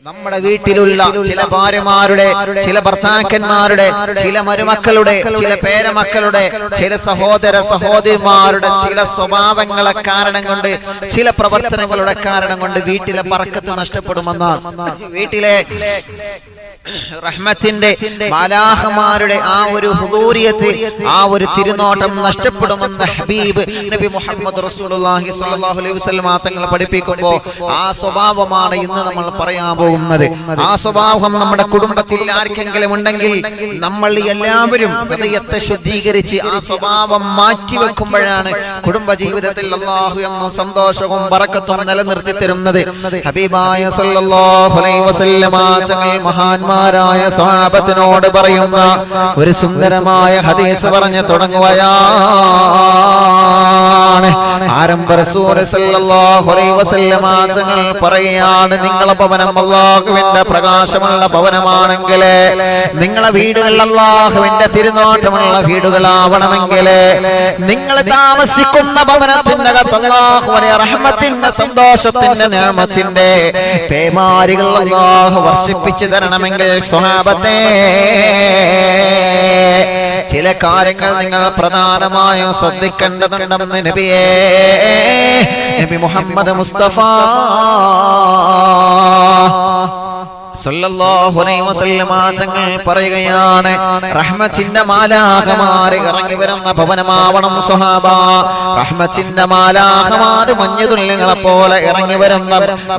നമ്മുടെ വീട്ടിലുള്ള ചില ഭാര്യമാരുടെ, ചില ഭർത്താക്കന്മാരുടെ, ചില മരുമക്കളുടെ, ചില പേരമക്കളുടെ, ചില സഹോദര സഹോദരിമാരുടെ ചില സ്വഭാവങ്ങളെ കാരണം കൊണ്ട്, ചില പ്രവർത്തനങ്ങളുടെ കാരണം കൊണ്ട് വീട്ടിലെ ബർക്കത്ത് നഷ്ടപ്പെടുമെന്നാണ്. വീട്ടിലെ റഹ്മത്തിന്റെ മാലാഖമാരുടെ ആ ഒരു ഹുദൂരിയത്ത്, ആ ഒരു തിരുനോട്ടം നഷ്ടപ്പെടുമെന്ന് ഹബീബ് നബി മുഹമ്മദ് റസൂലുള്ളാഹി സ്വല്ലല്ലാഹു അലൈഹി വസല്ലം തങ്ങൾ പഠിപ്പിക്കുമ്പോൾ ആ സ്വഭാവമാണ് ഇന്ന് നമ്മൾ പറയാൻ പോകുന്നത്. ആ സ്വഭാവം നമ്മുടെ കുടുംബത്തിൽ ആർക്കെങ്കിലും ഉണ്ടെങ്കിൽ നമ്മൾ എല്ലാവരും ഹൃദയത്തെ ശുദ്ധീകരിച്ച് ആ സ്വഭാവം മാറ്റിവെക്കുമ്പോഴാണ് കുടുംബജീവിതത്തിൽ അല്ലാഹു എന്ന സന്തോഷവും ബറക്കത്തും നിലനിർത്തി തരുന്നത്. ഹബീബായ സ്വല്ലല്ലാഹു അലൈഹി വസല്ലം തങ്ങൾ മഹാന്മാരായ സ്വഹാബത്തിനോട് പറയുന്ന ഒരു സുന്ദരമായ ഹദീസ് പറഞ്ഞു തുടങ്ങുകയാണ്. ആരംഭ റസൂൽ സല്ലല്ലാഹു അലൈഹി വസല്ലം തങ്ങൾ പറയുകയാണ്, നിങ്ങളുടെ ഭവനം അല്ലാഹുവിന്റെ പ്രകാശമുള്ള ഭവനമാണെങ്കിൽ, നിങ്ങളെ വീടുകൾ അല്ലാഹുവിന്റെ തിരുനോട്ടമുള്ള വീടുകളാവണമെങ്കിൽ, നിങ്ങൾ താമസിക്കുന്ന ഭവനത്തിന്റെ അകത്ത് അല്ലാഹുവിന്റെ റഹ്മത്തിന്റെ സന്തോഷത്തിന്റെ നിഅമത്തിന്റെ പേമാരികൾ അല്ലാഹു വർഷിപ്പിച്ചു തരണമെങ്കിൽ സ്വഹാബത്തെ ചില കാര്യങ്ങൾ നിങ്ങൾ പ്രധാനമായും ശ്രദ്ധിക്കേണ്ടതുണ്ടെന്ന് നബി മുഹമ്മദ് മുസ്തഫ സല്ലല്ലാഹു അലൈഹി വസല്ലം തങ്ങൾ പറയുകയാണ്, റഹ്മത്തിന്റെ മാലാഖമാർ ഇറങ്ങി വരുന്ന ഭവനമാവണം സ്വഹാബ. റഹ്മത്തിന്റെ മാലാഖമാർ മഞ്ഞുതുള്ളികളെ പോലെ ഇറങ്ങി വരുന്ന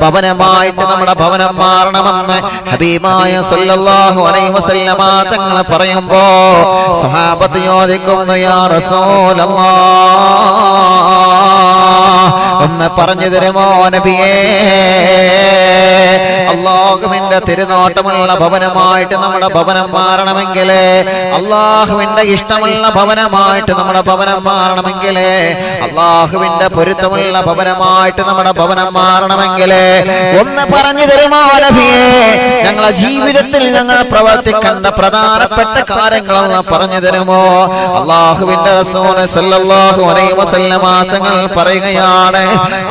ഭവനമായിട്ട് നമ്മുടെ ഭവനം മാറണമെന്ന് ഹബീബായ സല്ലല്ലാഹു അലൈഹി വസല്ലം തങ്ങൾ പറയുമ്പോ സ്വഹാബത്ത് ചോദിക്കുന്നു, യാ റസൂലല്ലാഹ്, ഒന്ന് പറഞ്ഞു തരുമോ നബിയേ? അല്ലാഹുവിന്റെ തിരുനോട്ടമുള്ള ഭവനമായിട്ട് നമ്മുടെ ഭവനം മാറണമെങ്കിൽ, അല്ലാഹുവിന്റെ ഇഷ്ടമുള്ള ഭവനമായിട്ട് നമ്മുടെ ഭവനം മാറണമെങ്കിൽ, അല്ലാഹുവിന്റെ പൊരുത്തമുള്ള ഭവനമായിട്ട് നമ്മുടെ ഭവനം മാറണമെങ്കിൽ ഒന്ന് പറഞ്ഞു തരുമോ നബിയേ? ഞങ്ങളെ ജീവിതത്തിൽ ഞങ്ങൾ പ്രവർത്തിക്കേണ്ട പ്രധാനപ്പെട്ട കാര്യങ്ങളൊന്ന് പറഞ്ഞു തരുമോ? അല്ലാഹുവിന്റെ റസൂൽ സല്ലല്ലാഹു അലൈഹി വസല്ലം തങ്ങൾ പറയുകയാണ്,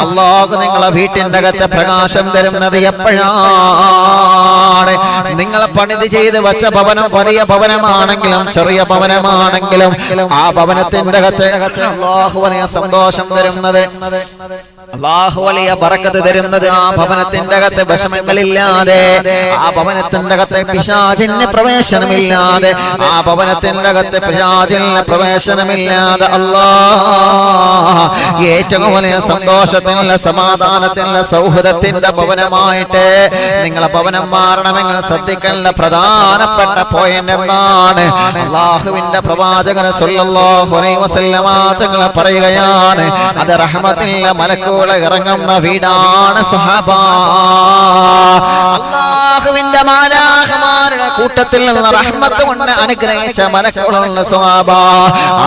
അല്ലാഹു നിങ്ങളെ വീട്ടിന്റെ അകത്ത് പ്രകാശം തരുന്നത് എപ്പോഴാണ്? നിങ്ങളെ പണിത് ചെയ്ത് വെച്ച ഭവനം വലിയ ഭവനമാണെങ്കിലും ചെറിയ ഭവനമാണെങ്കിലും ആ ഭവനത്തിന്റെ അകത്ത് അല്ലാഹു വലിയ സന്തോഷം തരുന്നത്, അല്ലാഹു വലിയ ബറക്കത്ത് തരുന്നത് ആ ഭവനത്തിന്റെ അകത്ത് വിഷമങ്ങളില്ലാതെ, ആ ഭവനത്തിന്റെ അകത്ത് പിശാചിന് പ്രവേശനമില്ലാതെ, ആ ഭവനത്തിന്റെ അകത്ത് പിശാചിന് പ്രവേശനമില്ലാതെ അല്ലാഹ് ഏറ്റവും വലിയ സന്തോഷത്തിനുള്ള സമാധാനത്തിനുള്ള സൗഹൃദത്തിന്റെ ഭവനമായിട്ട് നിങ്ങളെ ഭവനം മാറണമെങ്കിൽ ശ്രദ്ധിക്കേണ്ട പ്രധാനപ്പെട്ട പോയിന്റ് എന്താണ്? അല്ലാഹുവിന്റെ പ്രവാചകൻ സല്ലല്ലാഹു അലൈഹി വസല്ലം തങ്ങൾ പറയുകയാണ്, അത് റഹ്മത്തിന്റെ മലക്കുകൾ ഇറങ്ങുന്ന വീടാണ് സ്വഹാബ. അല്ലാഹുവിന്റെ മാലാഖമാരുടെ കൂട്ടത്തിൽ നിന്ന് റഹ്മത്ത് കൊണ്ട് അനുഗ്രഹിച്ച മലക്കുകളുള്ള സ്വഹാബ.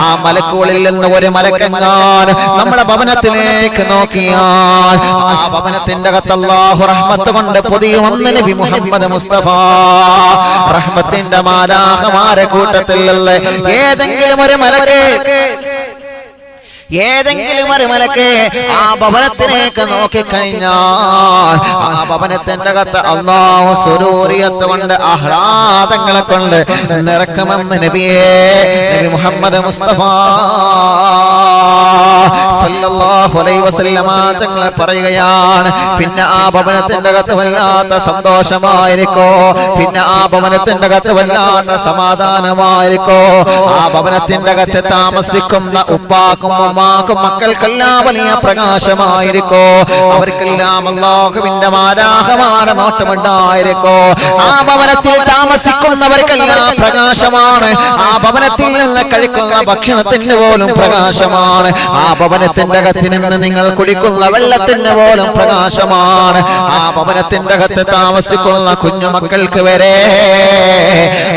ആ മലക്കുകളിൽ നിന്ന് ഒരു മലക്കെങ്ങാൻ നമ്മുടെ ഭവനത്തിലേക്ക് നോക്കിയാൽ ആ ഭവനത്തിന്റെ അകത്ത് അല്ലാഹു റഹ്മത്ത് കൊണ്ട് പൊതിയുമെന്ന് നബി മുഹമ്മദ് മുസ്തഫ. റഹ്മത്തിന്റെ മാലാഖമാരെ കൂട്ടത്തിലുള്ള ഏതെങ്കിലും ഒരു മലക്ക് ആ ഭവനത്തിലേക്ക് നോക്കിക്കഴിഞ്ഞാൽ ആ ഭവനത്തിന്റെ അകത്ത് അല്ലാഹു സുരൂരിയത്ത് കൊണ്ട് ആഹ്ലാദങ്ങളെ കൊണ്ട് നിറക്കുമെന്ന് നബി മുഹമ്മദ് മുസ്തഫ സല്ലല്ലാഹു അലൈഹി വസല്ലം തങ്ങൾ പറയുകയാണ്, പിന്നെ ആ ഭവനത്തിന്റെ അകത്ത് വല്ലാത്ത സന്തോഷമായിരിക്കോ, പിന്നെ ആ ഭവനത്തിന്റെ അകത്ത് വല്ലാത്ത സമാധാനമായിരിക്കോ, ആ ഭവനത്തിന്റെ അകത്ത് താമസിക്കുന്ന ഉപ്പാക്കും ഉമ്മാക്കും മക്കൾക്കെല്ലാം വലിയ പ്രകാശമായിരിക്കോ, അവർക്കെല്ലാം അല്ലാഹുവിന്റെ മാലാഖമാരുടെ നോട്ടമുണ്ടായിരിക്കോ, ആ ഭവനത്തിൽ താമസിക്കുന്നവർക്കെല്ലാം പ്രകാശമാണ്, ആ ഭവനത്തിൽ നിന്ന് കഴിക്കുന്ന ഭക്ഷണത്തിന് പോലും പ്രകാശമാണ്, ആ ഭവനത്തിന്റെ അകത്ത് നിന്ന് നിങ്ങൾ കുടിക്കുന്ന വെള്ളത്തിന് പോലും പ്രകാശമാണ്, ആ ഭവനത്തിന്റെ അകത്ത് താമസിക്കുന്ന കുഞ്ഞുമക്കൾക്ക് വരെ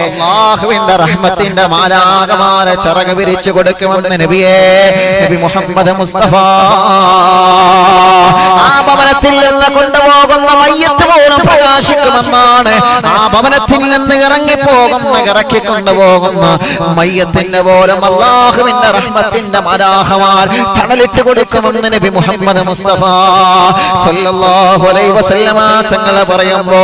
അല്ലാഹുവിന്റെ റഹ്മത്തിന്റെ മാലാഖമാരെ ചിറക് വിരിച്ചു കൊടുക്കുമെന്ന് നബി മുഹമ്മദ് മുസ്തഫ. ആ ഭവനത്തിൽ ഭവനത്തിൽ നിന്ന് കൊണ്ടുപോകുന്ന മയ്യത്ത് പോലും പ്രകാശിക്കുമെന്നാണ്. ആ ഭവനത്തിൽ നിന്ന് ഇറങ്ങിപ്പോകുന്ന ഇറക്കിക്കൊണ്ടുപോകുന്ന മയ്യത്തിന്റെ പോലും അല്ലാഹുവിന്റെ റഹ്മത്തിന്റെ മലാഖമാർ തണലിട്ട് കൊടുക്കുമെന്ന് നബി മുഹമ്മദ് മുസ്തഫ സല്ലല്ലാഹു അലൈഹി വസല്ലമ തങ്ങൾ പറയുമ്പോ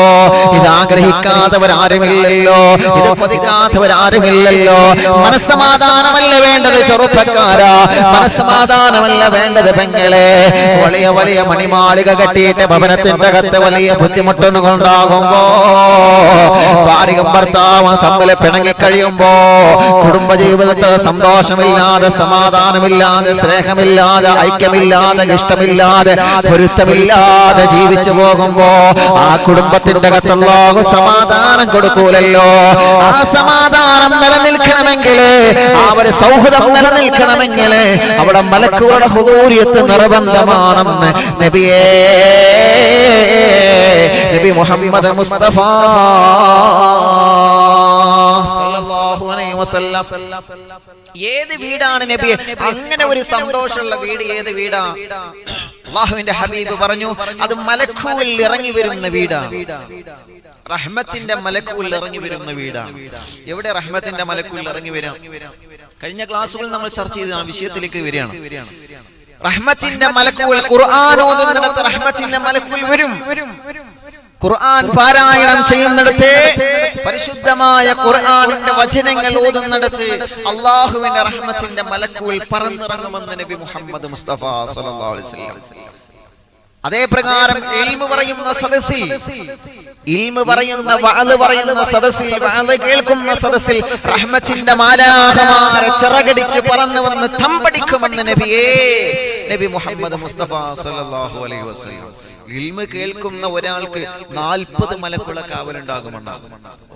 ഇത് ആഗ്രഹിക്കാത്തവരാരുമില്ലല്ലോ, ഇത് കൊതിക്കാത്തവരാരുമില്ലല്ലോ. മനസ്സമാധാനമല്ല വേണ്ടത് ചെറുപ്പക്കാരാ, മനസ്സമാധാനമല്ല വേണ്ടത് പെങ്ങളെ. വലിയ വലിയ മണിമാളിക കെട്ടിയിട്ട് ഭവനത്തിന്റെ അകത്ത് വലിയ ബുദ്ധിമുട്ടുകളുണ്ടാകുമ്പോ, ഭാര്യയും ഭർത്താവും തമ്മിൽ പിണങ്ങിക്കഴിയുമ്പോ, കുടുംബജീവിതത്തിൽ സന്തോഷമില്ലാതെ, സമാധാനമില്ലാതെ, സ്നേഹമില്ലാതെ, ഐക്യമില്ലാതെ, ഇഷ്ടമില്ലാതെ, പൊരുത്തമില്ലാതെ ജീവിച്ചു പോകുമ്പോ ആ കുടുംബത്തിന്റെ അകത്ത് അല്ലാഹു സമാധാനം കൊടുക്കൂലല്ലോ. ആ സമാധാനം നിലനിൽക്കണമെങ്കിൽ, ആ ഒരു സൗഹൃദം നിലനിൽക്കണമെങ്കിൽ അവിടെ മലക്കുകളുടെ ഹുദൂരിയത്ത് നിർബന്ധമാണെന്ന് നബി മുഹമ്മദ് മുസ്തഫ സല്ലല്ലാഹു അലൈഹി വസല്ലം. ഏത് വീടാണ് നബി അങ്ങനെ ഒരു സന്തോഷമുള്ള വീട്? ഏത് വീടാ? അല്ലാഹുവിന്റെ ഹബീബ് പറഞ്ഞു, അത് മലക്കുകൾ ഇറങ്ങി വരുന്ന വീടാണ്. റഹ്മത്തിന്റെ മലക്കുകൾ ഇറങ്ങി വരുന്ന വീടാണ്. എവിടെ റഹ്മത്തിന്റെ മലക്കുകൾ ഇറങ്ങി വരാം? കഴിഞ്ഞ ക്ലാസ്സുകളിൽ നമ്മൾ ചർച്ച ചെയ്തതാണ്, വിഷയത്തിലേക്ക് വരികയാണ്. റഹ്മത്തിന്റെ മലക്കുകൾ ഖുർആൻ ഓതുന്നിടത്ത് റഹ്മത്തിന്റെ മലക്കുകൾ വരും. ഖുർആൻ പാരായണം ചെയ്യുന്നിടത്ത്, പരിശുദ്ധമായ ഖുർആനിന്റെ വചനങ്ങൾ ഓതുന്നിടത്ത് അല്ലാഹുവിന്റെ റഹ്മത്തിന്റെ മലക്കുകൾ പറന്നിറങ്ങുമെന്ന് നബി മുഹമ്മദ് മുസ്തഫ സല്ലല്ലാഹു അലൈഹി വസല്ലം. അതേ പ്രകാരം ഇൽമു പറയുന്ന സദസ്സിൽ, ഇൽമു പറയുന്ന വഅദ് പറയുന്ന സദസ്സിൽ, വഅദ് കേൾക്കുന്ന സദസ്സിൽ റഹ്മത്തിന്റെ മാലാഖമാരെ ചിറകടിച്ച് പറന്നു വന്ന് തമ്പടിക്കുമെന്ന് നബി മുഹമ്മദ് മുസ്തഫ സല്ലല്ലാഹു അലൈഹി വസല്ലം. ഇൽമു കേൾക്കുന്ന ഒരാൾക്ക് 40 മലക്കുകളെ കാവലുണ്ടാകുമെന്നാണ്.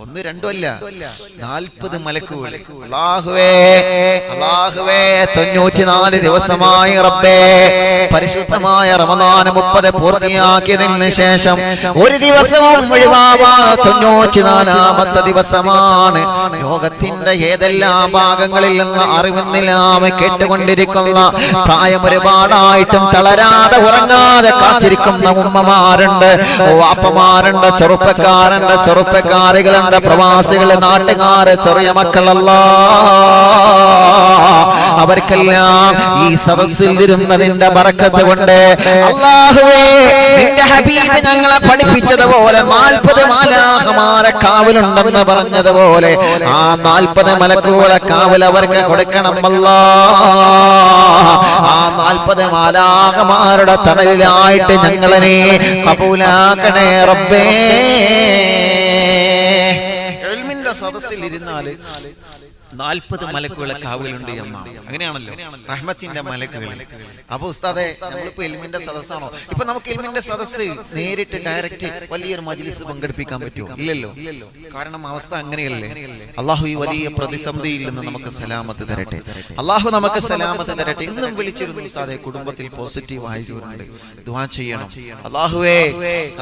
1 2 അല്ല, 40 മലക്കുകൾ. അല്ലാഹുവേ, അല്ലാഹുവേ, 94 ദിവസമായി റബ്ബേ പരിശുദ്ധമായ റമദാൻ 30 പൂർത്തിയാക്കിയതിന് ശേഷം ഒരു ദിവസവും ഒഴിവാവാതെ 94ാമത്തെ ദിവസമാണ്. ലോകത്തിന്റെ ഏതെല്ലാം ഭാഗങ്ങളിൽ നിന്ന് അറിവുന്നില്ലാമെ കേട്ടുകൊണ്ടിരിക്കുന്ന, പ്രായം ഒരുപാടായിട്ടും തളരാതെ ഉറങ്ങാതെ കാത്തിരിക്കുന്ന ഉമ്മമാരുണ്ട്, വാപ്പമാരുണ്ട്, ചെറുപ്പക്കാരുണ്ട്, ചെറുപ്പക്കാരികളുണ്ട്, പ്രവാസികള്, നാട്ടുകാര്, ചെറിയ മക്കളല്ല. അവർക്കെല്ലാം ഈ സദസ്സിൽ ഇരുന്നതിന്റെ ബറക്കത്ത് കൊണ്ട് അല്ലാഹുവേ, നിന്റെ ഹബീബ് ഞങ്ങളെ പഠിപ്പിച്ചതുപോലെ 40 മാലാഖമാരെ കാവലുണ്ടെന്ന് പറഞ്ഞതുപോലെ ആ 40 മലക്കുകളെ കാവൽ അവർക്ക് കൊടുക്കണം അല്ലാഹ്. ആ 40 മാലാഖമാരുടെ തണലിലായിട്ട് ഞങ്ങളെ നീ കബൂലാക്കണേ റബ്ബേ. ഇൽമിന്റെ സദസ്സിൽ ഇരുന്നാല് 40 മലക്കുകളെ കാവലുണ്ട് എന്നാണ്. അങ്ങനെയാണല്ലോ റഹ്മത്തിന്റെ മലക്കുകൾ. അപ്പൊ ഉസ്താദെ, നമ്മളിപ്പോ ഇൽമിന്റെ സദസ്സാണോ? ഇപ്പൊ നമുക്ക് ഇൽമിന്റെ സദസ്സ് നേരിട്ട് ഡയറക്റ്റ് വലിയൊരു മജ്ലിസ് പങ്കെടുപ്പിക്കാൻ പറ്റുമോ? ഇല്ലല്ലോ. കാരണം അവസ്ഥ അങ്ങനെയല്ലേ. അള്ളാഹു ഈ വലിയ പ്രതിസന്ധിയിൽ നിന്ന് നമുക്ക് സലാമത്ത് തരട്ടെ. അള്ളാഹു നമുക്ക് സലാമത്ത് തരട്ടെ. ഇന്നും വിളിച്ചിരുന്നു ഉസ്താദെ, കുടുംബത്തിൽ പോസിറ്റീവ് ആയിട്ടുണ്ട്, ദുആ ചെയ്യണം. അള്ളാഹുവേ,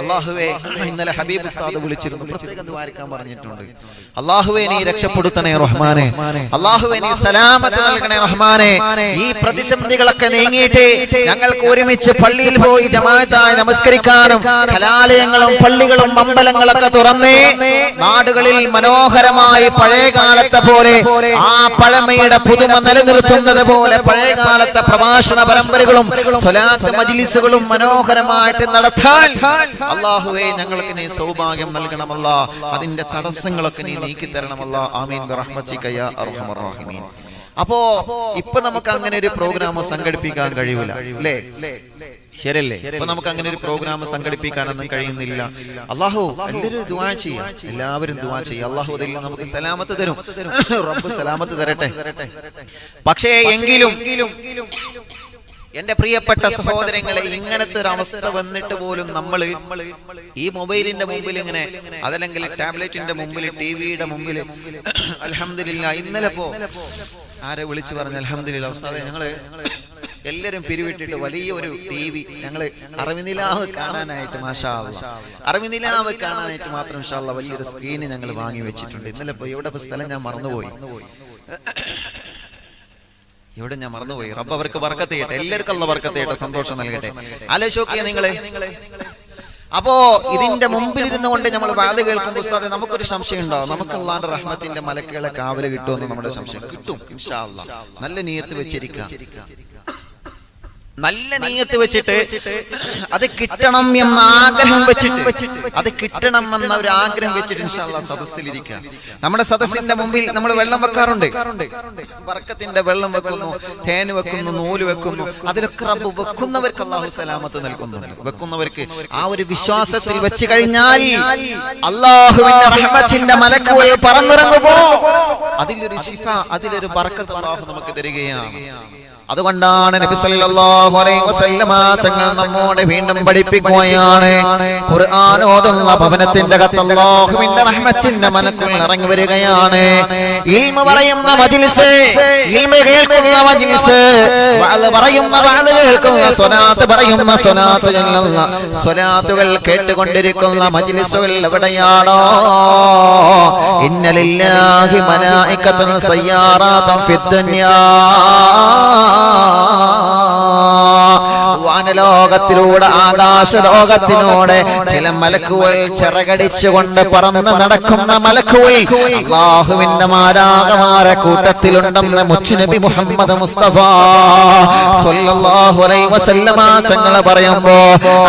അള്ളാഹുവേ, ഇന്നലെ ഹബീബ് ഉസ്താദ് വിളിച്ചിരുന്നു, പ്രത്യേകം ദുആരിക്കാൻ പറഞ്ഞിട്ടുണ്ട്. അള്ളാഹുവേ, നീ രക്ഷപ്പെടുത്തണേ റഹ്മാനെ. അല്ലാഹുവേ, നീ സലാമത്ത് നൽകണേ റഹ്മാനെ. ഈ പ്രതിസന്ധികളൊക്കെ നീങ്ങിയിട്ട് ഞങ്ങൾക്ക് ഒരുമിച്ച് പള്ളിയിൽ പോയി ജമാഅത്തായി നമസ്കരിക്കാനും, കലാലയങ്ങളും പള്ളികളും അമ്പലങ്ങളൊക്കെ തുറന്നേ നാടുകളിൽ മനോഹരമായി പഴയകാലത്തെ പോലെ, ആ പഴമയുടെ പുതുമ നിലനിർത്തുന്നത് പോലെ പഴയകാലത്തെ പ്രഭാഷണ പരമ്പരകളും സ്വലാത്ത് മജ്ലിസുകളും മനോഹരമായിട്ട് നടത്താൻ അല്ലാഹുവേ ഞങ്ങൾക്ക് നീ സൗഭാഗ്യം നൽകണമല്ല. അതിന്റെ തടസ്സങ്ങളൊക്കെ നീ നീക്കി തരണമല്ല. ആമീൻ ബിറഹ്മതിക യാ അർഹമർ റഹീമീൻ. അപ്പോ ഇപ്പൊ നമുക്ക് അങ്ങനെ ഒരു പ്രോഗ്രാം സംഘടിപ്പിക്കാൻ കഴിയൂല, അല്ലേ? ശരിയല്ലേ? ഇപ്പൊ നമുക്ക് അങ്ങനെ ഒരു പ്രോഗ്രാം സംഘടിപ്പിക്കാനൊന്നും കഴിയുന്നില്ല. അല്ലാഹു എല്ലാവരും ദുആ ചെയ്യാം, എല്ലാവരും ദുആ ചെയ്യാം. അല്ലാഹു അതിൽ നമുക്ക് സലാമത്ത് തരും, റബ്ബ് സലാമത്ത് തരട്ടെ. പക്ഷേ എങ്കിലും എന്റെ പ്രിയപ്പെട്ട സഹോദരങ്ങളെ, ഇങ്ങനത്തെ ഒരു അവസ്ഥ വന്നിട്ട് പോലും നമ്മൾ ഈ മൊബൈലിന്റെ മുമ്പിൽ ഇങ്ങനെ, അതല്ലെങ്കിൽ ടാബ്ലറ്റിന്റെ മുമ്പിൽ, ടിവിയുടെ മുമ്പിൽ അൽഹംദുലില്ലാ, ഇന്നലെ പോ ആരെ വിളിച്ചു പറഞ്ഞു അൽഹംദുലില്ലാ ഉസ്താദേ, ഞങ്ങള് എല്ലാരും പിരിവിട്ടിട്ട് വലിയ ഒരു TV ഞങ്ങള് അറിവിനിലാവ് കാണാനായിട്ട്, മാഷാ അല്ലാഹ്, അറിവിനിലാവ് കാണാനായിട്ട് മാത്രം ഇൻഷാ അല്ലാഹ് വലിയൊരു സ്ക്രീന് ഞങ്ങൾ വാങ്ങി വെച്ചിട്ടുണ്ട്. ഇന്നലെ പോ എവിടെ സ്ഥലം ഞാൻ മറന്നുപോയി. ഇവിടെ ഞാൻ മറന്നുപോയി. റബ്ബ് അവർക്ക് ബർക്കത്ത് ചെയ്യട്ടെ, എല്ലാവർക്കും അല്ലാഹു ബർക്കത്ത് ചെയ്യട്ടെ, സന്തോഷം നൽകട്ടെ. ആലോചിക്കുക നിങ്ങളെ. അപ്പോ ഇതിന്റെ മുമ്പിൽ ഇരുന്നു കൊണ്ട് നമ്മൾ വാദ് കേൾക്കുമ്പോൾ ഉസ്താദെ നമുക്കൊരു സംശയം ഉണ്ടാവും, നമുക്ക് അല്ലാഹുവിന്റെ റഹ്മത്തിന്റെ മലക്കുകളെ കാവല് കിട്ടുമെന്ന് നമ്മുടെ സംശയം. കിട്ടും ഇൻഷാ അല്ലാഹ്. നല്ല നിയ്യത്ത് വെച്ചിരിക്കുക, നല്ല നിയ്യത്ത് വെച്ചിട്ട് അത് കിട്ടണം എന്ന ആഗ്രഹം വെച്ചിട്ട്, അത് കിട്ടണം എന്ന ഒരു ആഗ്രഹം വെച്ചിട്ട് ഇൻഷാ അല്ലാഹ് സദസ്സിലിരിക്കുക. നമ്മുടെ സദസ്സിന്റെ മുമ്പിൽ നമ്മൾ വെള്ളം വെക്കാറുണ്ട്, ബർക്കത്തിന്റെ വെള്ളം വെക്കുന്നു, തേൻ വെക്കുന്നു, നൂല് വെക്കുന്നു. അതിലൊക്കെ റബ്ബ് വെക്കുന്നവർക്ക് അല്ലാഹു സലാമത്ത് നൽകുന്നുണ്ട്. വെക്കുന്നവർക്ക് ആ ഒരു വിശ്വാസത്തിൽ വെച്ച് കഴിഞ്ഞാൽ അല്ലാഹുവിന്റെ റഹ്മത്തിന്റെ മലക്കുകൾ പറന്നിറങ്ങുമ്പോ അതിലൊരു ശിഫ, അതിലൊരു ബർക്കത്ത് അല്ലാഹു നമുക്ക് തരികയാണ്. അതുകൊണ്ടാണ് നബി സല്ലല്ലാഹു അലൈഹി വസല്ലമ തങ്ങൾ നമ്മോട് വീണ്ടും പഠിപ്പിക്കുകയാണ്, ഖുർആൻ ഓതുന്ന ഭവനത്തിന്റെ അകത്ത് അല്ലാഹുവിന്റെ റഹ്മത്തിന്റെ മലക്കുകൾ ഇറങ്ങി വരികയാണ്. ഇൽമു പറയുന്ന മജ്ലിസ്, ഇൽമു കേൾക്കുന്ന മജ്ലിസ്, വഅദ് പറയുന്ന വഅദ് കേൾക്കുന്ന, സ്വലാത്ത് പറയുന്ന സ്വലാത്ത് ചൊല്ലുന്ന, സ്വലാത്തുകൾ കേട്ടുകൊണ്ടിരിക്കുന്ന മജ്ലിസുകൾ എവിടെയാണോ, ഇന്ന ലില്ലാഹി മലായികത്തുൻ സയ്യാറാത്തുൻ ഫിദ്ദുനിയാ, വാനലോകത്തിലൂടെ ആകാശലോകത്തിനോട് ചില മലക്കുകൾ ചിറകടിച്ചുകൊണ്ട് പറന്ന് നടക്കുന്ന മലക്കുകൾ അല്ലാഹുവിന്റെ മാലാഖമാരെ കൂട്ടത്തിലുണ്ടെന്ന് മുത്തുനബി മുഹമ്മദ് മുസ്തഫ സ്വല്ലല്ലാഹു അലൈഹി വസല്ലമ തങ്ങൾ പറയുമ്പോ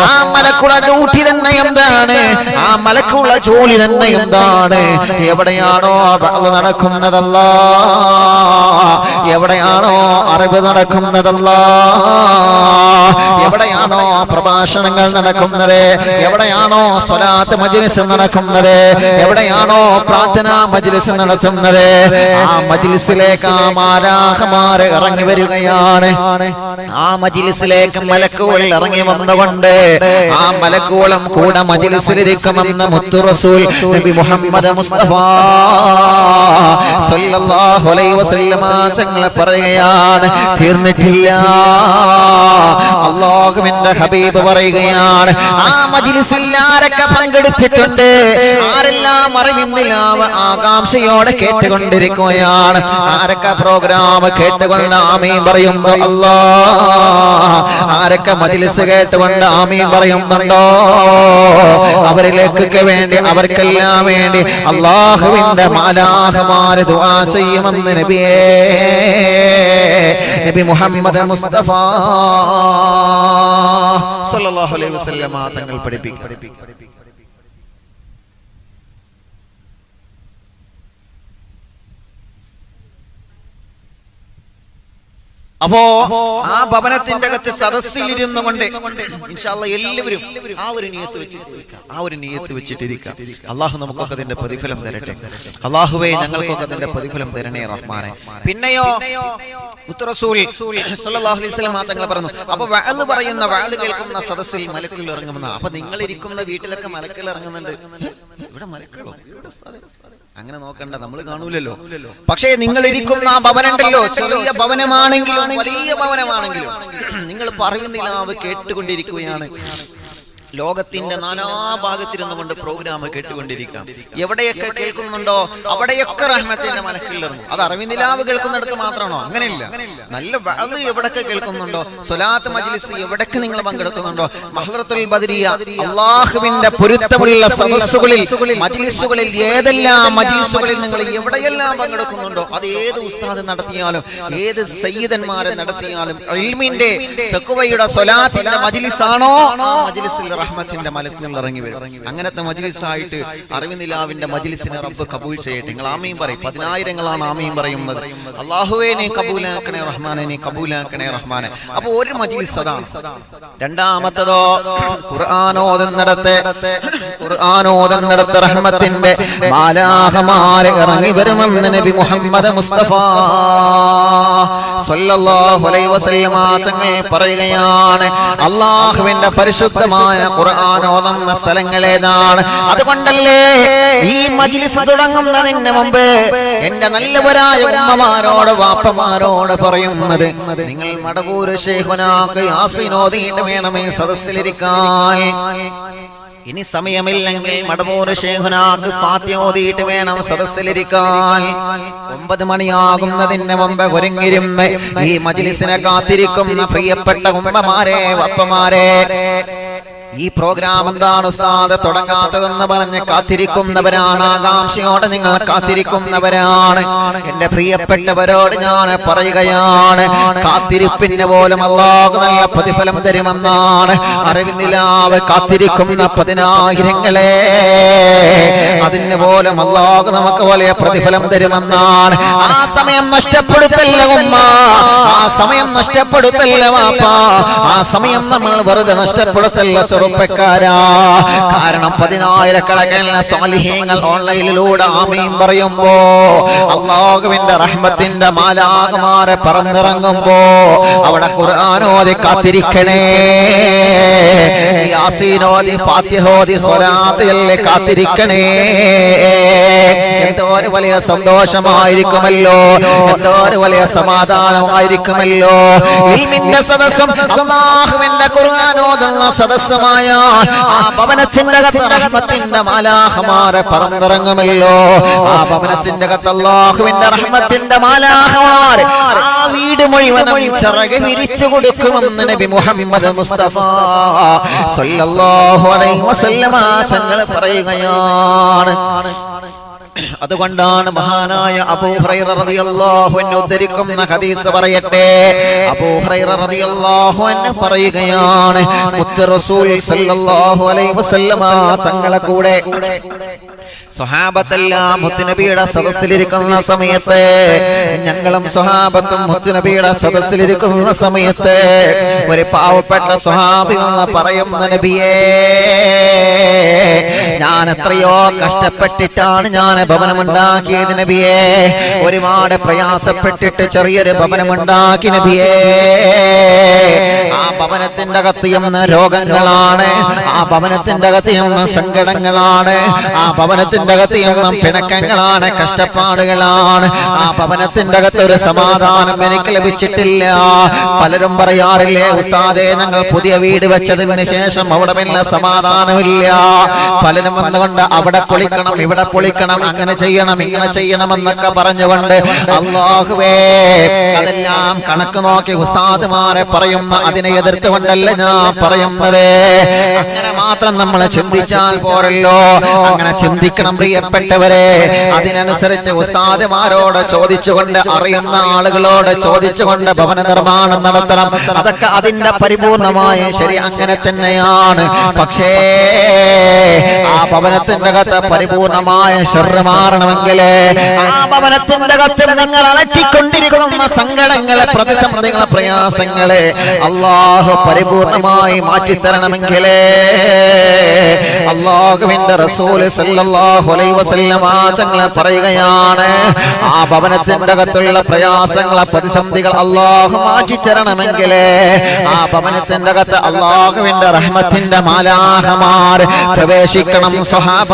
ആ മലക്കുകളുടെ ഡ്യൂട്ടി തന്നെ എന്താണ്, ആ മലക്കുകളുടെ ജോലി തന്നെ എന്താണ്? എവിടെയാണോ നടക്കുന്നതല്ലാ, എവിടെയാണോ അറിവ് നടക്കുന്നതല്ലാ, എവിടെയാണോ പ്രഭാഷണങ്ങൾ നടക്കുന്നത്, എവിടെയാണോ സ്വലാത്ത് മജ്ലിസ് നടക്കുന്നത്, എവിടെയാണോ പ്രാർത്ഥനാ മജ്ലിസ് നടത്തുന്നത്, ആ മജ്ലിസിലേക്ക് ആ മാലാഖമാര് ഇറങ്ങി വരികയാണ്. ആ മജ്ലിസിലേക്ക് മലക്കുകൾ ഇറങ്ങി വന്നുകൊണ്ട് ആ മലക്കുകളും കൂടെ മജ്ലിസിലിരിക്കുമെന്ന് മുത്തു റസൂൽ നബി മുഹമ്മദ് മുസ്തഫ സ്വല്ലല്ലാഹു അലൈഹി വസല്ലമ തങ്ങൾ പറയുകയാണ്. തീർന്നിട്ടില്ല, അല്ലാഹുവിന്റെ ഹബീബ് പറയുകയാണ്, ആ മജ്ലിസിൽ ആരൊക്കെ പങ്കെടുത്തിട്ടുണ്ട്, ആരെല്ലാം അറിവിന്നില്ലാവ ആകാംക്ഷയോടെ കേട്ടുകൊണ്ടിരിക്കുകയാണ്, ആരൊക്കെ പ്രോഗ്രാം കേട്ടുകൊണ്ട് ആമീൻ പറയുമ്പോ അല്ലാ, ആരൊക്കെ മജ്ലിസ് കേട്ടുകൊണ്ട് ആമീൻ പറയുന്നുണ്ടോ അവരിലേക്കൊക്കെ വേണ്ടി, അവർക്കെല്ലാം വേണ്ടി അല്ലാഹുവിന്റെ മാലാഖമാര് ദുആ ചെയ്യുമെന്ന് നബിയേ നബി മുഹമ്മദ് മുസ്തഫ സല്ലല്ലാഹു അലൈഹി വസല്ലമ തങ്ങൾ പഠിപ്പിക്കും. അപ്പോ ആ ഭവനത്തിന്റെ അകത്ത് സദസ്സിലിരുന്നു കൊണ്ട് ഇൻഷാ അല്ലാഹ് എല്ലാവരും ആ ഒരു നിയ്യത്ത് വെച്ചിട്ടിരിക്കുക, ആ ഒരു നിയ്യത്ത് വെച്ചിട്ടിരിക്കുക. അല്ലാഹു നമുക്കൊക്കെ അതിന്റെ പ്രതിഫലം തരട്ടെ. അല്ലാഹുവേ ഞങ്ങൾക്കൊക്കെ അതിന്റെ പ്രതിഫലം തരണേ റഹ്മാനെ. പിന്നെയോ മുത്ത് റസൂൽ സല്ലല്ലാഹു അലൈഹി വസല്ലം തങ്ങൾ പറഞ്ഞു, അപ്പൊ വഅദ് പറയുന്ന, വഅദ് കേൾക്കുന്ന സദസ്സിൽ മലക്കുകൾ ഇറങ്ങുമെന്ന. അപ്പൊ നിങ്ങൾ ഇരിക്കുന്ന വീട്ടിലൊക്കെ മലക്കുകൾ ഇറങ്ങുന്നുണ്ട്, ഇവിടെ മലക്കുകളോ? അങ്ങനെ നോക്കണ്ട, നമ്മൾ കാണൂലല്ലോ. പക്ഷേ നിങ്ങൾ ഇരിക്കുന്ന ആ ഭവനമുണ്ടല്ലോ, ചെറിയ ഭവനമാണെങ്കിലും വലിയ ഭവനമാണെങ്കിലും നിങ്ങൾ പറയുന്നില്ല കേട്ടുകൊണ്ടിരിക്കുകയാണ്. ലോകത്തിന്റെ നാനാഭാഗത്തിരുന്നു കൊണ്ട് പ്രോഗ്രാം കേട്ടുകൊണ്ടിരിക്കാം. എവിടെയൊക്കെ കേൾക്കുന്നുണ്ടോ അവിടെയൊക്കെ റഹ്മത്തിന്റെ മലക്കുകൾ ഇറങ്ങും. അത് അറിവിനിലാവ് കേൾക്കുന്നിടത്ത് മാത്രമാണോ? അങ്ങനെയില്ല. നല്ല വഅദ് എവിടൊക്കെ കേൾക്കുന്നുണ്ടോ, സ്വലാത്ത് മജ്ലിസ് എവിടൊക്കെ നിങ്ങൾ പങ്കെടുക്കുന്നുണ്ടോ, മഹ്റത്തുൽ ബദരിയ അല്ലാഹുവിന്റെ പൊരുത്തമുള്ള സദസ്സുകളിൽ മജ്ലിസുകളിൽ, ഏതെല്ലാം മജ്ലിസുകളിൽ നിങ്ങൾ എവിടെയെല്ലാം പങ്കെടുക്കുന്നുണ്ടോ, അത് ഏത് ഉസ്താദ് നടത്തിയാലും ഏത് സയ്യിദന്മാരെ നടത്തിയാലും ഇൽമിന്റെ തഖ്വയുടെ സ്വലാത്തിന്റെ മജ്ലിസാണോ, ആ മജ്ലിസിൽ റഹ്മത്തിന്റെ മലക്കുകൾ ഇറങ്ങി വരും. അങ്ങനത്തെ മജ്ലിസായിട്ട് അറിവിനിലാവിന്റെ മജ്ലിസിനെ റബ്ബ് കബൂൽ ചെയ്യട്ടെ. നിങ്ങൾ ആമീൻ പറയും. 10,000ങ്ങളാണ് ആമീൻ പറയുന്നത്. അല്ലാഹുവേ നീ കബൂലാക്കണേ റഹ്മാനെ, നീ കബൂലാക്കണേ റഹ്മാനെ. അപ്പൊ ഒരു മജ്ലിസ് അതാണ്. രണ്ടാമത്തതോ ഖുർആനോദന്നിടത്ത് റഹ്മത്തിന്റെ മാലാഖമാര് ഇറങ്ങി വരുമെന്ന് നബി മുഹമ്മദ് മുസ്തഫ സ്വല്ലല്ലാഹു അലൈഹി വസല്ലമ തങ്ങൾ പറയുകയാണ്. അല്ലാഹുവിന്റെ പരിശുദ്ധമായ ഖുർആൻ ഓതുന്ന സ്ഥലങ്ങൾ ഏതാണ്? അതുകൊണ്ടല്ലേ ഈ മജ്ലിസ് തുടങ്ങുന്നതിന് മുമ്പ് എന്റെ നല്ലവരായ ഉമ്മമാരോട് വാപ്പമാരോട് പറയുന്നത്, നിങ്ങൾ മടവൂര് ശൈഖുനാക്ക് യാസീൻ ഓതിയിട്ട് വേണമേ സദസ്സിലിരിക്കാൻ. ഇനി സമയമില്ലെങ്കിൽ മടവൂർ ശൈഖുനാക്ക് ഫാത്തിഹ ഓതിയിട്ട് വേണം സദസ്സിലിരിക്കാൻ. 9 മണിയാകുന്നതിന് മുമ്പ് ഒരുങ്ങിരുന്ന് ഈ മജ്ലിസിനെ കാത്തിരിക്കുന്ന പ്രിയപ്പെട്ട ഉമ്മമാരെ, വപ്പമാരെ, ഈ പ്രോഗ്രാം എന്താണ് ഉസ്താദ് തുടങ്ങാത്തതെന്ന് പറഞ്ഞ് കാത്തിരിക്കുന്നവരാണ്. ആകാംക്ഷയോടെ നിങ്ങൾ കാത്തിരിക്കുന്നവരാണ്. എന്റെ പ്രിയപ്പെട്ടവരോട് ഞാൻ പറയുകയാണ്, കാത്തിരിപ്പിന് പോലും അല്ലാഹു നല്ല പ്രതിഫലം തരുമെന്നാണ്. അറിവിന്ദിലാവ് കാത്തിരിക്കുന്ന 10,000-ങ്ങളെ, അതിന് പോലും അല്ലാഹു നമുക്ക് വലിയ പ്രതിഫലം തരുമെന്നാണ്. ആ സമയം നഷ്ടപ്പെടുത്തല്ല ഉമ്മ, ആ സമയം നഷ്ടപ്പെടുത്തല്ല വാപ്പ, ആ സമയം നമ്മൾ വെറുതെ നഷ്ടപ്പെടുത്തല്ല ചെറുപ്പക്കാരാ. കാരണം 10,000-കണക്കിന് സ്വാലിഹീങ്ങൾ ഓൺലൈനിലൂടെ ആമീൻ പറയുമ്പോ, അല്ലാഹുവിന്റെ റഹ്മത്തിന്റെ മാലാഖമാരെ പറന്നിറങ്ങുമ്പോ അവിടെ ഖുർആൻ ഓതി കാത്തിരിക്കണേ, യാസീൻ ഓതി ഫാത്തിഹ ഓതി സ്വലാത്ത് ചൊല്ലി കാത്തിരിക്കണേ. എന്തോ ഒരു വലിയ സന്തോഷമായിരിക്കുമല്ലോ, എന്തോ ഒരു വലിയ സമാധാനമായിരിക്കുമല്ലോ. ഇൽമിന്റെ സദസ്സും അല്ലാഹുവിന്റെ ഖുർആൻ ഓതുന്ന സദസ്സുമായ ആ ഭവനത്തിന്റെ അകത്ത് റഹ്മത്തിന്റെ മാലാഖമാരെ പറന്നിറങ്ങുമല്ലോ. ആ ഭവനത്തിന്റെ അകത്ത് അല്ലാഹുവിന്റെ റഹ്മത്തിന്റെ മാലാഖമാരെ ആ വീട് മുഴുവനും ചിറക് വിരിച്ചു കൊടുക്കുമെന്ന് നബി മുഹമ്മദ് മുസ്തഫ സല്ലല്ലാഹു അലൈഹി വസല്ലമ തങ്ങൾ പറയുകയാണ്. അതുകൊണ്ടാണ് മഹാനായ അബൂ ഹുറൈറ റളിയല്ലാഹു അൻഹു ഉദ്ധരിക്കുന്ന ഹദീസ് പറയട്ടെ. അബൂ ഹുറൈറ റളിയല്ലാഹു അൻഹു പറയുകയാണ്, മുത്ത് റസൂൽ സല്ലല്ലാഹു അലൈഹി വസല്ലമ തങ്ങളെ കൂടെ സ്വഹാബത്തെല്ലാം മുത്തുനബിയുടെ സദസ്സിലിരിക്കുന്ന സമയത്ത്, ഞങ്ങളും സ്വഹാബത്തും മുത്തുനബിയുടെ സദസ്സിലിരിക്കുന്ന സമയത്ത് ഒരു പാവപ്പെട്ട സ്വഹാബി വന്ന് പറയുന്ന, നബിയേ, ഞാൻ എത്രയോ കഷ്ടപ്പെട്ടിട്ടാണ് ഞാൻ ഭവനമുണ്ടാക്കിയത് നബിയേ, ഒരുപാട് പ്രയാസപ്പെട്ടിട്ട് ചെറിയൊരു ഭവനമുണ്ടാക്കി നബിയേ. ആ ഭവനത്തിന്റെ അകത്ത് എന്ന രോഗങ്ങളാണ്, ആ ഭവനത്തിന്റെ അകത്ത് എന്ന സങ്കടങ്ങളാണ്, ആ ഭവനത്തിന്റെ അകത്ത് എന്ന പിണക്കങ്ങളാണ്, കഷ്ടപ്പാടുകളാണ്. ആ ഭവനത്തിന്റെ അകത്ത് ഒരു സമാധാനം എനിക്ക് ലഭിച്ചിട്ടില്ല. പലരും പറയാറില്ലേ, ഉസ്താദേ, ഞങ്ങൾ പുതിയ വീട് വെച്ചതിന് ശേഷം അവിടെ വല്ല സമാധാനമില്ല. പലരും വന്നുകൊണ്ട് അവിടെ പൊളിക്കണം, ഇവിടെ പൊളിക്കണം, അങ്ങനെ ചെയ്യണം, ഇങ്ങനെ ചെയ്യണമെന്നൊക്കെ പറഞ്ഞുകൊണ്ട്, അല്ലാഹുവേ, അതെല്ലാം കണക്ക് നോക്കി ഉസ്താദുമാരെ പറയുന്ന അതിനെ എതിർത്തുകൊണ്ടല്ല ഞാൻ പറയുന്നത്. അങ്ങനെ മാത്രം നമ്മൾ ചിന്തിച്ചാൽ പോരല്ലോ, അങ്ങനെ ചിന്തിക്കണം പ്രിയപ്പെട്ടവരെ. അതിനനുസരിച്ച് ഉസ്താദുമാരോട് ചോദിച്ചുകൊണ്ട്, അറിയുന്ന ആളുകളോട് ചോദിച്ചുകൊണ്ട് ഭവന നിർമ്മാണം നടത്തണം. അതൊക്കെ അതിന്റെ പരിപൂർണമായ ശരി, അങ്ങനെ തന്നെയാണ്. പക്ഷേ ആ ഭവനത്തിന്റെ അകത്ത് പരിപൂർണമായ ശർറ് മാറണമെങ്കിൽ, ആ ഭവനത്തിന്റെ അകത്ത് നിങ്ങൾ അലട്ടിക്കൊണ്ടിരിക്കുന്ന സങ്കടങ്ങളെ, പ്രതിസന്ധികളെ, പ്രയാസങ്ങളെ അല്ലാഹു പരിപൂർണമായി മാറ്റിത്തരണമെങ്കിൽ, അല്ലാഹുവിന്റെ റസൂൽ സല്ലല്ലാഹു അലൈഹി വസല്ലമ തങ്ങൾ പറയുകയാണ്, ആ ഭവനത്തിന്റെ അകത്തുള്ള പ്രയാസങ്ങളെ, പ്രതിസന്ധികൾ അല്ലാഹു മാറ്റിത്തരണമെങ്കിൽ, ആ ഭവനത്തിന്റെ അകത്ത് അല്ലാഹുവിന്റെ റഹ്മത്തിന്റെ മാലാഖമാർ പ്രവേശിക്കണം. സ്വഹാബ,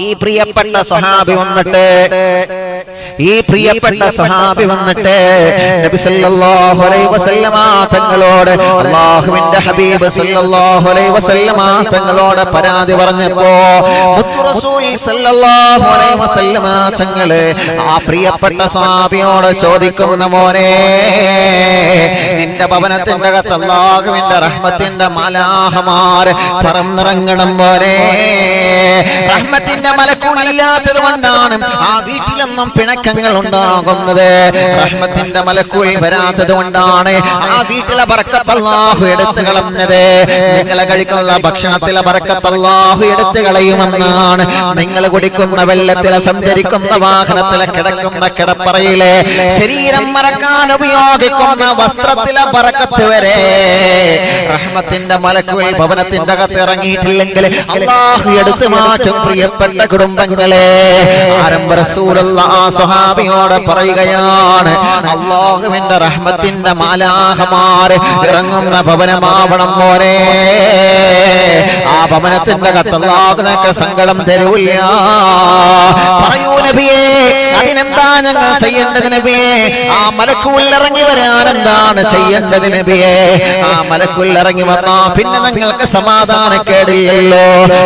ഈ പ്രിയപ്പെട്ട സ്വഹാബി വന്നിട്ട്, ഈ പ്രിയപ്പെട്ട സ്വഹാബി വന്നിട്ട് നബി സല്ലല്ലാഹു അലൈഹി വസല്ലമ തങ്ങളോട്, അല്ലാഹുവിന്റെ ഹബീബ് സല്ലല്ലാഹു അലൈഹി വസല്ലമ തങ്ങളോട് പരാതി പറഞ്ഞപ്പോ, മുത്ത് റസൂൽ സല്ലല്ലാഹു അലൈഹി വസല്ലമ തങ്ങള് ആ പ്രിയപ്പെട്ട സ്വഹാബിയോട് ചോദിക്കുന്ന, മോനെ, നിന്റെ ഭവനത്തിന്റെ അകത്ത് അല്ലാഹുവിന്റെ റഹ്മത്തിന്റെ മാലാഖമാർ പറന്നിറങ്ങണം മോനെ. റഹ്മത്തിന്റെ മലക്കുകളില്ലാത്തത് കൊണ്ടാണ് ആ വീട്ടിലൊന്നും പിണക്കങ്ങൾ ഉണ്ടാകുന്നത്. റഹ്മത്തിന്റെ മലക്കുകൾ വരാത്തത് കൊണ്ടാണ് ആ വീട്ടിലെ ബർക്കത്ത് അല്ലാഹു എടുത്തു കളഞ്ഞത്. നിങ്ങളെ കഴിക്കുന്ന ഭക്ഷണത്തിലെ ബർക്കത്ത് അല്ലാഹു എടുത്തു കളയുമെന്നാണ്. നിങ്ങൾ കുടിക്കുന്ന വെള്ളത്തിലെ, സഞ്ചരിക്കുന്ന വാഹനത്തിലെ, കിടക്കുന്ന കിടപ്പറയിലെ, ശരീരം മറക്കാൻ ഉപയോഗിക്കുന്ന വസ്ത്രത്തിലെ ബർക്കത്ത് വരെ റഹ്മത്തിന്റെ മലക്കുകൾ ഭവനത്തിന്റെ അകത്ത് ഇറങ്ങിയിട്ടില്ലെങ്കിൽ അല്ലാഹു എടുത്തു മാറ്റും. പ്രിയപ്പെട്ട കുടുംബങ്ങളെ, ആരംഭ റസൂലുള്ളാഹി ആ സ്വഹാബിയോട് പറയുകയാണ്, അല്ലാഹുവിന്റെ റഹ്മത്തിന്റെ മാലാഖമാർ ഇറങ്ങുന്ന ഭവനമാവണം മോനെ. ആ ഭവനത്തിന്റെ അകത്ത് അല്ലാഹു നിനക്ക് സങ്കടം തരൂല്ല. പറയൂ നബിയേ, അതിനെന്താ ഞങ്ങൾ ചെയ്യേണ്ടത് നബിയേ? ആ മലക്കുൽ ഇറങ്ങി വരാൻ എന്താണ് ചെയ്യേണ്ടത് നബിയേ? ആ മലക്കുൽ ഇറങ്ങി വന്നാ പിന്നെ നിങ്ങൾക്ക് സമാധാനക്കേടില്ലല്ലോ.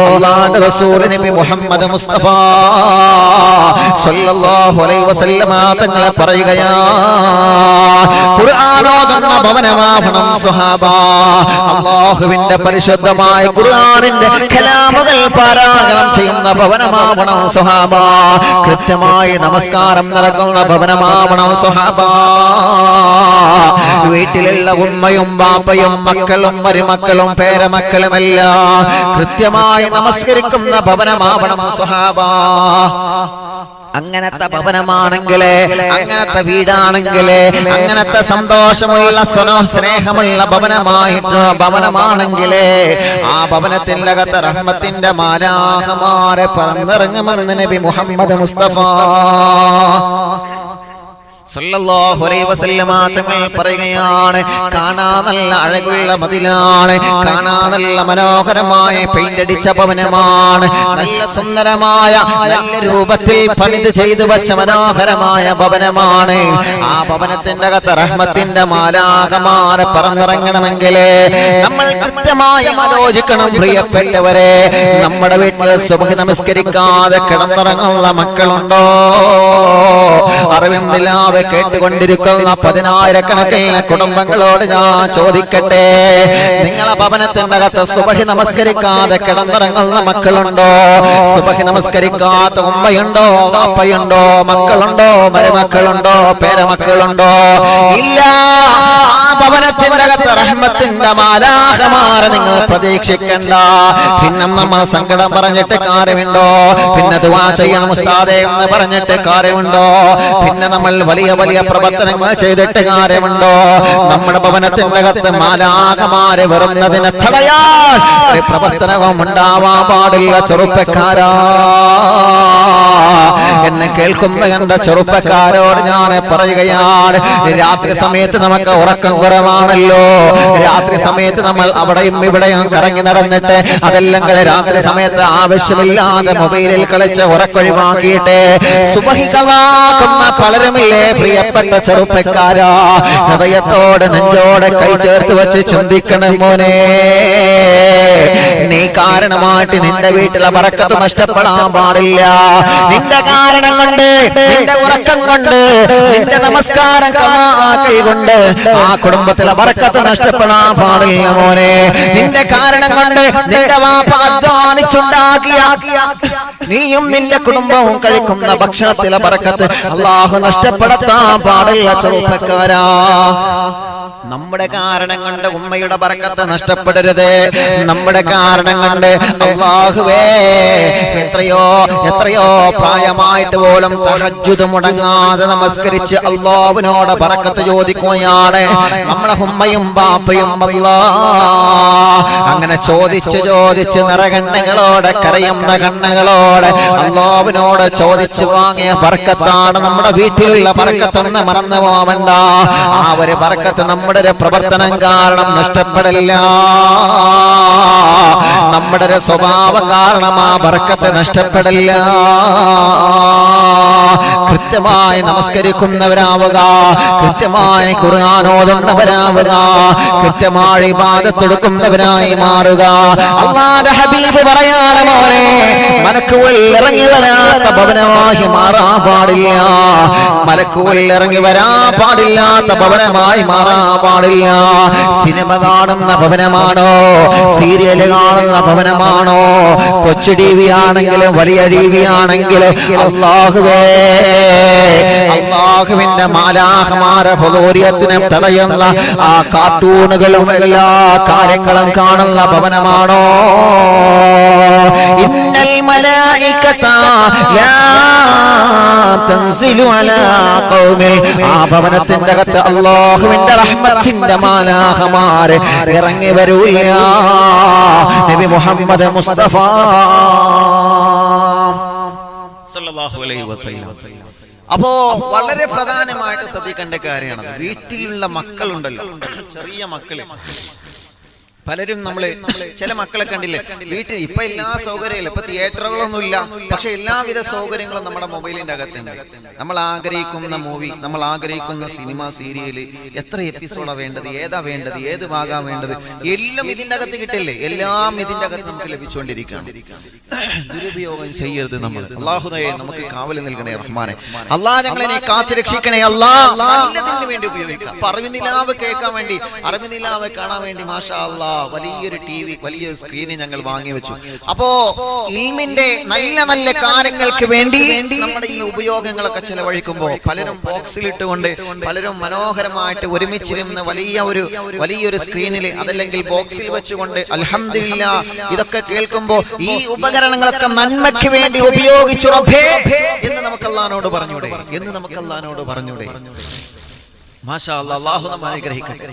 അല്ലാഹുവിന്റെ റസൂൽ നബി മുഹമ്മദ് മുസ്തഫ സല്ലല്ലാഹു അലൈഹി വസല്ലമ തങ്ങളെ പറയുകയാ, ഖുർആൻ ഓതുന്ന ഭവനമാവണം സ്വഹാബ. അല്ലാഹുവിന്റെ പരിശുദ്ധമായ ഖുർആനിന്റെ കലാമുകൾ പാരായണം ചെയ്യുന്ന ഭവനമാവണം സ്വഹാബ. കൃത്യമായി നമസ്കാരം നടക്കുന്ന ഭവനമാവണം സ്വഹാബ. വീട്ടിലുള്ള ഉമ്മയും ബാപ്പയും മക്കളും മരുമക്കളും പേരമക്കളുമെല്ലാം കൃത്യമായി നമസ്കരിക്കുന്ന ഭവനമാവണം സ്വഹാബ. അങ്ങനത്തെ ഭവനമാണെങ്കിലേ, അങ്ങനത്തെ വീടാണെങ്കിലേ, അങ്ങനത്തെ സന്തോഷമുള്ള സ്നേഹമുള്ള ഭവനമാണെങ്കിലേ ആ ഭവനത്തിന്റെ അകത്ത് റഹ്മത്തിന്റെ മാലാഖമാരെ പറന്നിറങ്ങുമെന്ന് നബി മുഹമ്മദ് മുസ്തഫ സല്ലല്ലാഹു അലൈഹി വസല്ലമ തങ്ങൾ പറയുകയാണ്, കാണാൻ നല്ല അഴകുള്ള മതിലാണ്, കാണാൻ നല്ല മനോഹരമായ പെയിന്റ് അടിച്ച ഭവനമാണ്, നല്ല സുന്ദരമായ നല്ല രൂപത്തിൽ പണിത് ചെയ്തു വെച്ച മനോഹരമായ ഭവനമാണ്. ആ ഭവനത്തിന്റെ അകത്ത് റഹ്മത്തിന്റെ മാലാഖമാരെ പറന്നിറങ്ങണമെങ്കിൽ നമ്മൾ കൃത്യമായി ആലോചിക്കണം പ്രിയപ്പെട്ടവരെ. നമ്മുടെ വീട്ടിൽ സുബ്ഹ് നമസ്കരിക്കാതെ കിടന്നിറങ്ങുന്ന മക്കളുണ്ടോ? അറിവിന്ദില്ലാതെ കേട്ടുകൊണ്ടിരിക്കുന്ന 10,000-കണക്കിന് കുടുംബങ്ങളോട് ഞാൻ ചോദിക്കട്ടെ, നിങ്ങളെ ഭവനത്തിന്റെ അകത്ത് സുബ്ഹ് നമസ്കരിക്കാതെ കിടന്നിറങ്ങുന്ന മക്കളുണ്ടോ? സുബ്ഹ് നമസ്കരിക്കാത്ത ഉമ്മയുണ്ടോ, വാപ്പയുണ്ടോ, മക്കളുണ്ടോ, മരുമക്കളുണ്ടോ, പേരമക്കളുണ്ടോ? ഇല്ല. ആ ഭവനത്തിന്റെ അകത്ത് റഹ്മത്തിന്റെ മാലാഖമാരെ നിങ്ങൾ പ്രതീക്ഷിക്കണ്ട. പിന്നെ നമ്മൾ സങ്കടം പറഞ്ഞിട്ട് കാര്യമുണ്ടോ? പിന്നെ ദുആ ചെയ്യണം ഉസ്താദേ എന്ന് പറഞ്ഞിട്ട് കാര്യമുണ്ടോ? പിന്നെ നമ്മൾ വലിയ വലിയ പ്രവർത്തനങ്ങൾ ചെയ്തിട്ട് കാര്യമുണ്ടോ? നമ്മുടെ ഭവനത്തിന്റെ അകത്ത് മാലാഖമാരെ വരുന്നതിനെ തടയാൻ ഒരു പ്രവർത്തനവും ഉണ്ടാവാൻ പാടില്ല. ചെറുപ്പക്കാരാ, എന്നെ കേൾക്കുന്ന കണ്ട ചെറുപ്പക്കാരോട് ഞാൻ പറയുകയാണ്, രാത്രി സമയത്ത് നമുക്ക് ഉറക്കം കുറവാണല്ലോ. രാത്രി സമയത്ത് നമ്മൾ അവിടെയും ഇവിടെയും കറങ്ങി നടന്നിട്ട് അതല്ലെങ്കിൽ രാത്രി സമയത്ത് ആവശ്യമില്ലാതെ മൊബൈലിൽ കളിച്ച് ഉറക്കൊഴിവാക്കിയിട്ട് സുബ്ഹി കളാക്കുന്ന പലരുമില്ലേ പ്രിയപ്പെട്ട ചെറുപ്പക്കാരാ? ഹൃദയത്തോട് നെഞ്ചോടെ കൈ ചേർത്ത് വെച്ച് ചിന്തിക്കണം മോനെ, നീ കാരണമായിട്ട് നിന്റെ വീട്ടിലെ ബറക്കത്ത് നഷ്ടപ്പെടാൻ പാടില്ല. നിന്റെ കാരണം കൊണ്ട്, നിന്റെ ഉറക്കം കൊണ്ട്, നിന്റെ നമസ്കാരം കൊണ്ട് ആ കുടുംബത്തിലെ ബറക്കത്ത് നഷ്ടപ്പെടാൻ പാടില്ല മോനെ. നിന്റെ കാരണം കൊണ്ട് നിന്റെ വാപ്പ അധ്വാനിച്ചുണ്ടാക്കിയ നീയും നിന്റെ കുടുംബവും കഴിക്കുന്ന ഭക്ഷണത്തിലെ ബറക്കത്ത് അല്ലാഹു നഷ്ടപ്പെടുത്താൻ പാടില്ല ചെറുപ്പക്കാരാ. നമ്മുടെ കാരണം കൊണ്ട് ഉമ്മയുടെ ബറക്കത്ത് നഷ്ടപ്പെടരുത്. നമ്മുടെ കാരണം കൊണ്ട് അല്ലാഹുവേ എത്രയോ എത്രയോ പ്രായമായിട്ട് പോലും തഹജ്ജുദ് മുടങ്ങാതെ നമസ്കരിച്ച് അല്ലാഹുവിനോട് ബറക്കത്ത് ചോദിക്കുകയാണ് നമ്മുടെ ഉമ്മയും ബാപ്പയും. അങ്ങനെ ചോദിച്ച് ചോദിച്ച് നിറകണ്ണുകളോടെ കരയുന്ന കണ്ണുകളോടെ അല്ലാഹുവിനോട് ചോദിച്ചു വാങ്ങിയ ബറക്കത്താണ് നമ്മുടെ വീട്ടിലുള്ള ബറക്കത്തെന്ന് മറന്നു പോവണ്ട. ആ ഒരു ബറക്കത്ത് നമ്മുടെ പ്രവർത്തനം കാരണം നഷ്ടപ്പെടില്ല. നമ്മുടെ സ്വഭാവം കാരണം ആ ബറക്കത്ത് നഷ്ടപ്പെടില്ല. കൃത്യമായി നമസ്കരിക്കുന്നവരാവുക, കൃത്യമായി ഖുർആൻ ഓതുന്നവരാവുക, കൃത്യമായി ഇബാദത്ത് എടുക്കുന്നവരായി മാറുക. അല്ലാഹുവിന്റെ ഹബീബ് പറയാണ് മോനെ, മലക്കുകൾ ഇറങ്ങി വരാത്ത ഭവനമായി മാറാൻ പാടില്ല. മലക്കുകൾ ഇറങ്ങി വരാൻ പാടില്ലാത്ത ഭവനമായി മാറാൻ പാടില്ല. സിനിമ കാണുന്ന ഭവനമാണോ, സീരിയൽ കാണുന്ന ഭവനമാണോ, കൊച്ചു ടിവി ആണെങ്കിലും വലിയ ടിവി ആണെങ്കിലും അല്ലാഹുവേ, അല്ലാഹുവിന്റെ മാലാഖമാരെ ഹുദൂരിയത്തിനെ തടയുന്ന ആ കാർട്ടൂണുകളും എല്ലാ കാര്യങ്ങളും കാണുന്ന ഭവനമാണോ? ഇന്നൽ മലായികത ലാ തൻസിലു അലാ ഖൗമിൽ, ആ ഭവനത്തിന്റെ അകത്ത് അല്ലാഹുവിന്റെ റഹ്മത്തിന്റെ മാലാഖമാരെ ഇറങ്ങി വരൂല്ല. നബി മുഹമ്മദ് മുസ്തഫ സല്ലല്ലാഹു അലൈഹി വസല്ലം. അപ്പോ വളരെ പ്രധാനമായിട്ട് ശ്രദ്ധിക്കേണ്ട കാര്യമാണ്, വീട്ടിലുള്ള മക്കളുണ്ടല്ലോ, ചെറിയ മക്കള് പലരും ചില മക്കളെ കണ്ടില്ലേ, വീട്ടിൽ ഇപ്പൊ എല്ലാ സൗകര്യങ്ങളും, ഇപ്പൊ തിയേറ്ററുകളൊന്നും ഇല്ല, പക്ഷെ എല്ലാവിധ സൗകര്യങ്ങളും നമ്മുടെ മൊബൈലിന്റെ അകത്തുണ്ട്. നമ്മൾ ആഗ്രഹിക്കുന്ന മൂവി, നമ്മൾ ആഗ്രഹിക്കുന്ന സിനിമ, സീരിയല്, എത്ര എപ്പിസോഡാ വേണ്ടത്, ഏതാ വേണ്ടത്, ഏത് ഭാഗാ വേണ്ടത്, എല്ലാം ഇതിന്റെ അകത്ത് കിട്ടില്ലേ. എല്ലാം ഇതിന്റെ അകത്ത് നമുക്ക് ലഭിച്ചുകൊണ്ടിരിക്കുകയാണ്. ദുരുപയോഗം ചെയ്യരുത് നമ്മൾ. അല്ലാഹുവേ നമുക്ക് കാവൽ നൽകണേ റഹ്മാനെ. അല്ലാഹ് ഞങ്ങളെ കാത്തു രക്ഷിക്കണേ. അല്ലാഹ് നല്ലതിന് വേണ്ടി ഉപയോഗിക്കാം. അറിവിനിലാവ് കേൾക്കാൻ വേണ്ടി, അറിവിനിലാവ് കാണാൻ വേണ്ടി മാഷാ അല്ലാഹ് വലിയൊരു ടി.വി, വലിയ സ്ക്രീന് ഞങ്ങൾ വാങ്ങി വെച്ചു. അപ്പോ ഇൽമിന്റെ നല്ല നല്ല കാര്യങ്ങൾക്ക് വേണ്ടി നമ്മുടെ ഈ ഉപയോഗങ്ങളൊക്കെ ചെലവഴിക്കുമ്പോൾ പലരും ബോക്സിലിട്ടുകൊണ്ട്, പലരും മനോഹരമായിട്ട് ഒരുമിച്ചിരുന്ന് വലിയൊരു സ്ക്രീനിൽ, അതല്ലെങ്കിൽ ബോക്സിൽ വെച്ചുകൊണ്ട് അൽഹംദുലില്ലാഹ് ഇതൊക്കെ കേൾക്കുമ്പോൾ ഈ ഉപകരണങ്ങളൊക്കെ നന്മയ്ക്ക് വേണ്ടി ഉപയോഗിച്ചു റബ്ബേ എന്ന് നമുക്ക് അല്ലാഹുവോട് പറഞ്ഞൂടെ? മാഷാ അല്ലാഹ്. അല്ലാഹു നമ്മെ അനുഗ്രഹിക്കട്ടെ.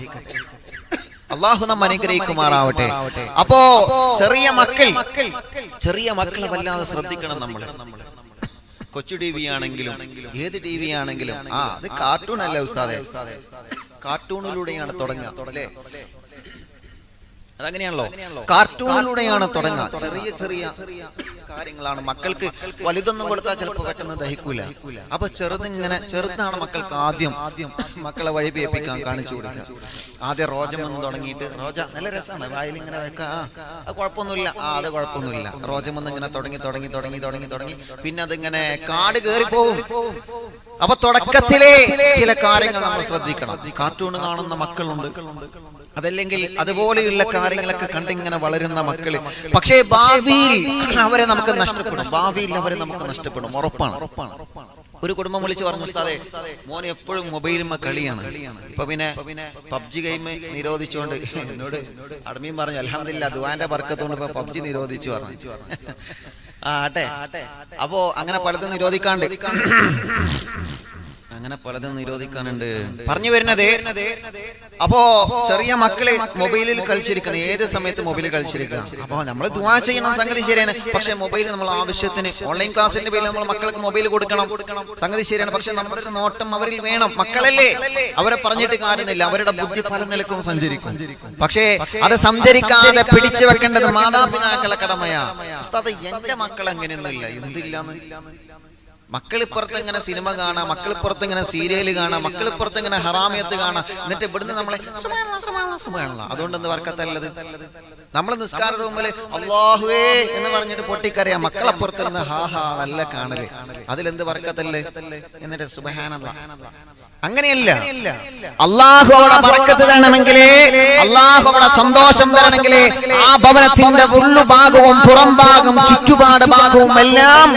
അല്ലാഹു നമ്മെ അനുഗ്രഹിക്കുമാറാവട്ടെ. അപ്പോ ചെറിയ മക്കളെ വല്ലാതെ ശ്രദ്ധിക്കണം നമ്മൾ. കൊച്ചു ടി.വി ആണെങ്കിലും ഏത് ടി.വി ആണെങ്കിലും അത് കാർട്ടൂൺ അല്ല ഉസ്താദേ, കാർട്ടൂണിലൂടെയാണ് തുടങ്ങുക അല്ലേ? അതങ്ങനെയാണല്ലോ, കാർട്ടൂണിലൂടെയാണ് തുടങ്ങുക. ചെറിയ കാര്യങ്ങളാണ് മക്കൾക്ക്. വലുതൊന്നും കൊടുത്താൽ ചിലപ്പോൾ പെട്ടെന്ന് ദഹിക്കൂല. അപ്പൊ ചെറുതാണ് മക്കൾക്ക് ആദ്യം മക്കളെ വഴിപിയപ്പിക്കാൻ കാണിച്ചു കൊടുക്കുക. ആദ്യം റോജമെന്ന് തുടങ്ങിയിട്ട്, റോജ നല്ല രസമാണ്, വായിൽ ഇങ്ങനെ വെക്കാം, അത് കുഴപ്പമൊന്നുമില്ല, അത് കുഴപ്പമൊന്നുമില്ല. റോജമെന്ന് ഇങ്ങനെ തുടങ്ങി പിന്നെ അതിങ്ങനെ കാട് കയറിപ്പോവും. അപ്പൊ തുടക്കത്തിലെ ചില കാര്യങ്ങൾ നമ്മൾ ശ്രദ്ധിക്കണം. കാർട്ടൂൺ കാണുന്ന മക്കളുണ്ട്, അതല്ലെങ്കിൽ അതുപോലെയുള്ള കാര്യങ്ങളൊക്കെ കണ്ടിങ്ങനെ വളരുന്ന മക്കള്. പക്ഷേ ഭാവിയിൽ അവരെ നമുക്ക് നഷ്ടപ്പെടും, ഉറപ്പാണ്. ഒരു കുടുംബം വിളിച്ച് പറഞ്ഞു, ഉസ്താദേ മോന് എപ്പോഴും മൊബൈലും കളിയാണ്, ഇപ്പൊ പിന്നെ പബ്ജി ഗെയിം നിരോധിച്ചുകൊണ്ട് എന്നോട് അഡ്മിൻ പറഞ്ഞു, അൽഹംദുലില്ലാഹ് ദുആന്റെ ബർക്കത്തോണ്ട് ഇപ്പൊ പബ്ജി നിരോധിച്ചു പറഞ്ഞു. അപ്പോ അങ്ങനെ പലതും നിരോധിക്കാനുണ്ട് പറഞ്ഞു വരുന്നത്. അപ്പോ ചെറിയ മക്കളെ മൊബൈലിൽ കളിച്ചിരിക്കണം, ഏത് സമയത്ത് മൊബൈലിൽ കളിച്ചിരിക്കുക. അപ്പൊ നമ്മൾ ദുആ ചെയ്യണം, സംഗതി ശരിയാണ്. പക്ഷെ മൊബൈൽ നമ്മൾ ആവശ്യത്തിന്, ഓൺലൈൻ ക്ലാസിന്റെ പേരിൽ നമ്മൾ മക്കൾക്ക് മൊബൈൽ കൊടുക്കണം, സംഗതി ശരിയാണ്. പക്ഷെ നമ്മുടെ ഒരു നോട്ടം അവരിൽ വേണം. മക്കളല്ലേ, അവരെ പറഞ്ഞിട്ട് കാര്യമില്ല, അവരുടെ ബുദ്ധി പല നിലക്കും സഞ്ചരിക്കും. പക്ഷേ അത് സഞ്ചരിക്കാതെ പിടിച്ചു വെക്കേണ്ടത് മാതാപിതാക്കളെ കടമയാ. ഉസ്താദേ എന്റെ മക്കൾ അങ്ങനെയൊന്നുമില്ല, എന്തില്ലാന്ന്. മക്കളിപ്പുറത്ത് ഇങ്ങനെ സിനിമ കാണാം, മക്കളിപ്പുറത്ത് ഇങ്ങനെ സീരിയല് കാണാം, മക്കളിപ്പുറത്ത് ഇങ്ങനെ ഹറാമിയത്ത് കാണാം. എന്നിട്ട് ഇവിടുന്ന് നമ്മളെ സുബ്ഹാനല്ലാഹ് അതുകൊണ്ട് എന്ത് വർക്കത്തല്ലത്? നമ്മൾ നിസ്കാര റൂമില് അല്ലാഹുവേ എന്ന് പറഞ്ഞിട്ട് പൊട്ടിക്കറിയാം, മക്കളപ്പുറത്തിരുന്ന് ഹാ നല്ല കാണല്, അതിലെന്ത് വർക്കത്തല്ലേ? എന്നിട്ട് സുബ്ഹാനല്ലാഹ്. അങ്ങനെയല്ല. അല്ലാഹു അവിടെ ബർക്കത്ത് തരണമെങ്കിൽ, അല്ലാഹു അവിടെ സന്തോഷം തരണമെങ്കിൽ ആ ഭവനത്തിന്റെ ഉള്ളുഭാഗവും പുറം ഭാഗവും ചുറ്റുപാട് ഭാഗവും എല്ലാം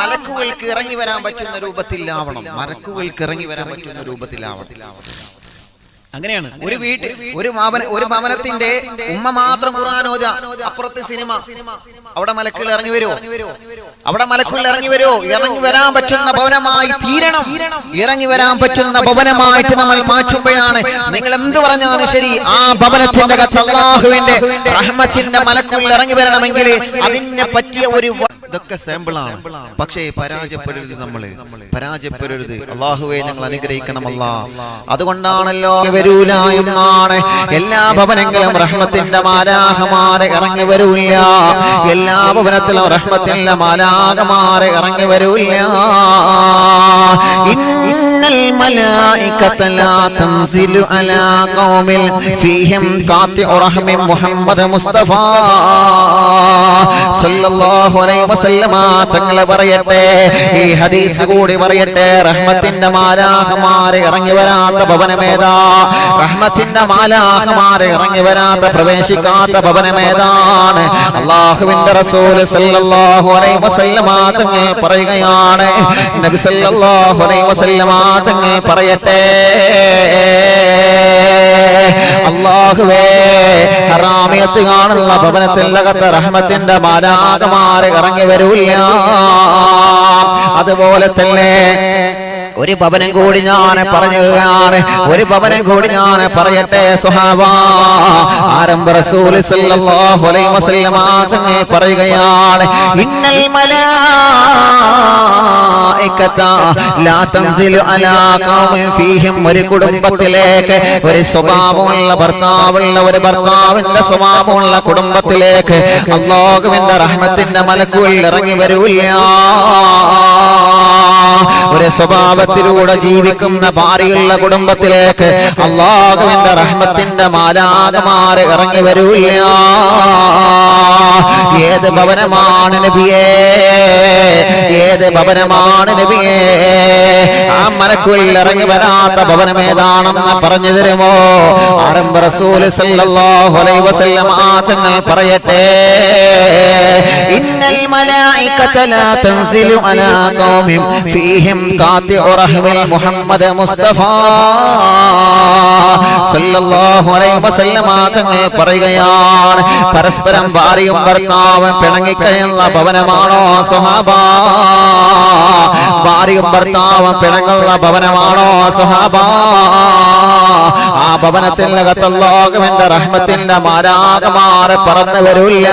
മലക്കുകൾക്ക് ഇറങ്ങി വരാൻ പറ്റുന്ന രൂപത്തിലാവണം. അങ്ങനെയാണ്. ഒരു വീട്ടിൽ ഒരു ഭവനത്തിന്റെ ഉമ്മ മാത്രം ഖുർആൻ ഓതുക, അപ്പുറത്ത് സിനിമ, അവിടെ മലക്കുകൾ ഇറങ്ങി വരുമോ? ഇറങ്ങി വരാൻ പറ്റുന്ന ഭവനമായി തീരണം. ഇറങ്ങി വരാൻ പറ്റുന്ന ഭവനമായിട്ട് നമ്മൾ മാറ്റുമ്പോഴാണ്, നിങ്ങൾ എന്ത് പറഞ്ഞാലും ശരി, ആ ഭവനത്തിന്റെ അകത്ത് അല്ലാഹുവിന്റെ റഹ്മത്തിന്റെ മലക്കുകൾ ഇറങ്ങി വരണമെങ്കിൽ അതിനെ പറ്റിയ ഒരു ഇതൊക്കെ സാമ്പിളാണ്. പക്ഷേ പരാജയപ്പെടരുത്, അല്ലാഹുവേ ഞങ്ങൾ അനുഗ്രഹിക്കണം അല്ലാഹ്. അതുകൊണ്ടാണല്ലോ വരൂല എന്നാണ്. എല്ലാ ഭവനങ്ങളും റഹ്മത്തിന്റെ മാലാഖമാരെ ഇറങ്ങി വരൂല്ല. എല്ലാ ഭവനത്തിലും റഹ്മത്തിന്റെ മാലാഖമാരെ ഇറങ്ങി വരൂല്ല. ഇന്നൽ മലായികത ലാ തൻസിലു അലാ ഖൗമിൽ ഫീഹിം ഖാതിഉ റഹ്മി മുഹമ്മദ് മുസ്തഫ സല്ലല്ലാഹു അലൈഹി വസല്ലമ തങ്ങളെ പറയട്ടെ, ഈ ഹദീസ് കൂടി പറയട്ടെ. റഹ്മത്തിന്റെ മാലാഖമാരെ ഇറങ്ങി വരാത്ത ഭവനമേതാ? റഹ്മത്തിന്റെ മാലാഖമാരെ ഇറങ്ങി വരാത്ത, പ്രവേശിക്കാത്ത ഭവനമേതാണ്? അല്ലാഹുവിന്റെ റസൂൽ സല്ലല്ലാഹു അലൈഹി വസല്ലമ തങ്ങൾ പറയുകയാണ്, നബി സല്ലല്ലാഹു അലൈഹി വസല്ലമ തങ്ങൾ പറയട്ടെ, അല്ലാഹുവേ ഹറാമിയത്ത് കാണുന്ന ഭവനത്തിലകത്ത് റഹ്മത്തിന്റെ മാലാഖമാരെ ഇറങ്ങി വരൂല്ല. അതുപോലെ തന്നെ ഒരു ഭവനം കൂടി ഞാൻ പറയുകയാണ്, ഒരു ഭവനം കൂടി ഞാൻ പറയട്ടെ സ്വഹാബ. ആരംഭ റസൂൽ സല്ലല്ലാഹു അലൈഹി വസല്ലം തങ്ങൾ പറയുകയാണ്, ഇന്നൽ മലായികത ലാ തൻസിലു അലാ ഖൗമിൻ ഫീഹിം. ഒരു കുടുംബത്തിലേക്ക്, ഒരു സ്വഭാവമുള്ള ഭർത്താവുള്ള ഒരു ഭർത്താവിന്റെ സ്വഭാവമുള്ള കുടുംബത്തിലേക്ക് അല്ലാഹുവിന്റെ റഹ്മത്തിന്റെ മലക്കുകൾ ഇറങ്ങി വരൂല്ല. ഒരു സ്വഭാവത്തിലൂടെ ജീവിക്കുന്ന ഭാര്യയുള്ള കുടുംബത്തിലേക്ക് അല്ലാഹുവിന്റെ റഹ്മത്തിന്റെ മാലാഖമാര് ഇറങ്ങി വരൂല്ല. ഏത് ഭവനമാണ് നബിയേ, ഏത് ഭവനമാണ് നബിയേ? ആ മലക്കുകൾ ഇറങ്ങി വരാത്ത ഭവനം ഏതാണെന്ന് പറഞ്ഞു തരുമോ? ആരംഭ റസൂൽ സല്ലല്ലാഹു അലൈഹി വസല്ലം തങ്ങൾ പറയട്ടെ, ഇന്നൽ മലായികത ലാ തൻസിലു അലാ ഖൗമിൻ ഫീഹിം ഖാതിഉ റഹ്മിൽ മുഹമ്മദ് മുസ്തഫ സല്ലല്ലാഹു അലൈഹി വസല്ലം തങ്ങൾ പറയുകയാണ്, പരസ്പരം ഭാര്യയും ഭർത്താവും പിണങ്ങിക്കഴിയുന്ന ഭവനമാണോ സ്വഹാബ? ഭാര്യയും ഭർത്താവും പിണങ്ങുന്ന ഭവനമാണോ സ്വഹാബ? ആ ഭവനത്തിനകത്ത് അല്ലാഹുവിന്റെ റഹ്മത്തിന്റെ മാലാഖമാർ പറന്നു വരില്ല.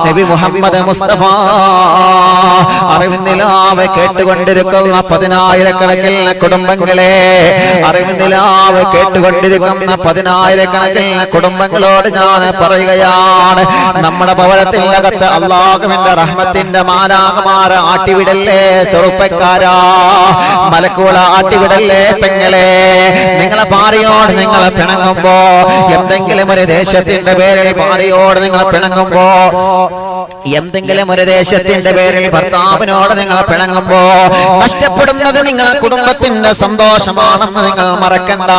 നബി മുഹമ്മദ് മുസ്തഫ അറിവിന്ദിലാവ് കേട്ടുകൊണ്ടിരിക്കുന്ന പതിനായിരക്കണക്കിന് കുടുംബങ്ങളെ, അറിവിന്ദിലാവ് കേട്ടുകൊണ്ടിരിക്കുന്ന പതിനായിരക്കണക്കിന് കുടുംബങ്ങളോട് ഞാൻ പറയുകയാണ്, നമ്മുടെ ഭവനത്തിനകത്ത് അല്ലാഹുവിന്റെ റഹ്മത്തിന്റെ മാലാഖമാരെ ആട്ടിവിടല്ലേ ചെറുപ്പക്കാരാ, മലക്കുകളെ ആട്ടിവിടല്ലേ പെങ്ങളെ. നിങ്ങളെ ഭാര്യയോട് നിങ്ങൾ പിണങ്ങുമ്പോ, എന്തെങ്കിലും ഒരു ദേശത്തിന്റെ പേരിൽ ഭാര്യയോട് നിങ്ങൾ പിണങ്ങുമ്പോ, എന്തെങ്കിലും ഒരു ദേശത്തിന്റെ പേരിൽ ഭർത്താവിനോട് നിങ്ങൾ പിണങ്ങുമ്പോ നഷ്ടപ്പെടുന്നത് നിങ്ങളെ കുടുംബത്തിന്റെ സന്തോഷമാണെന്ന് നിങ്ങൾ മറക്കണ്ട.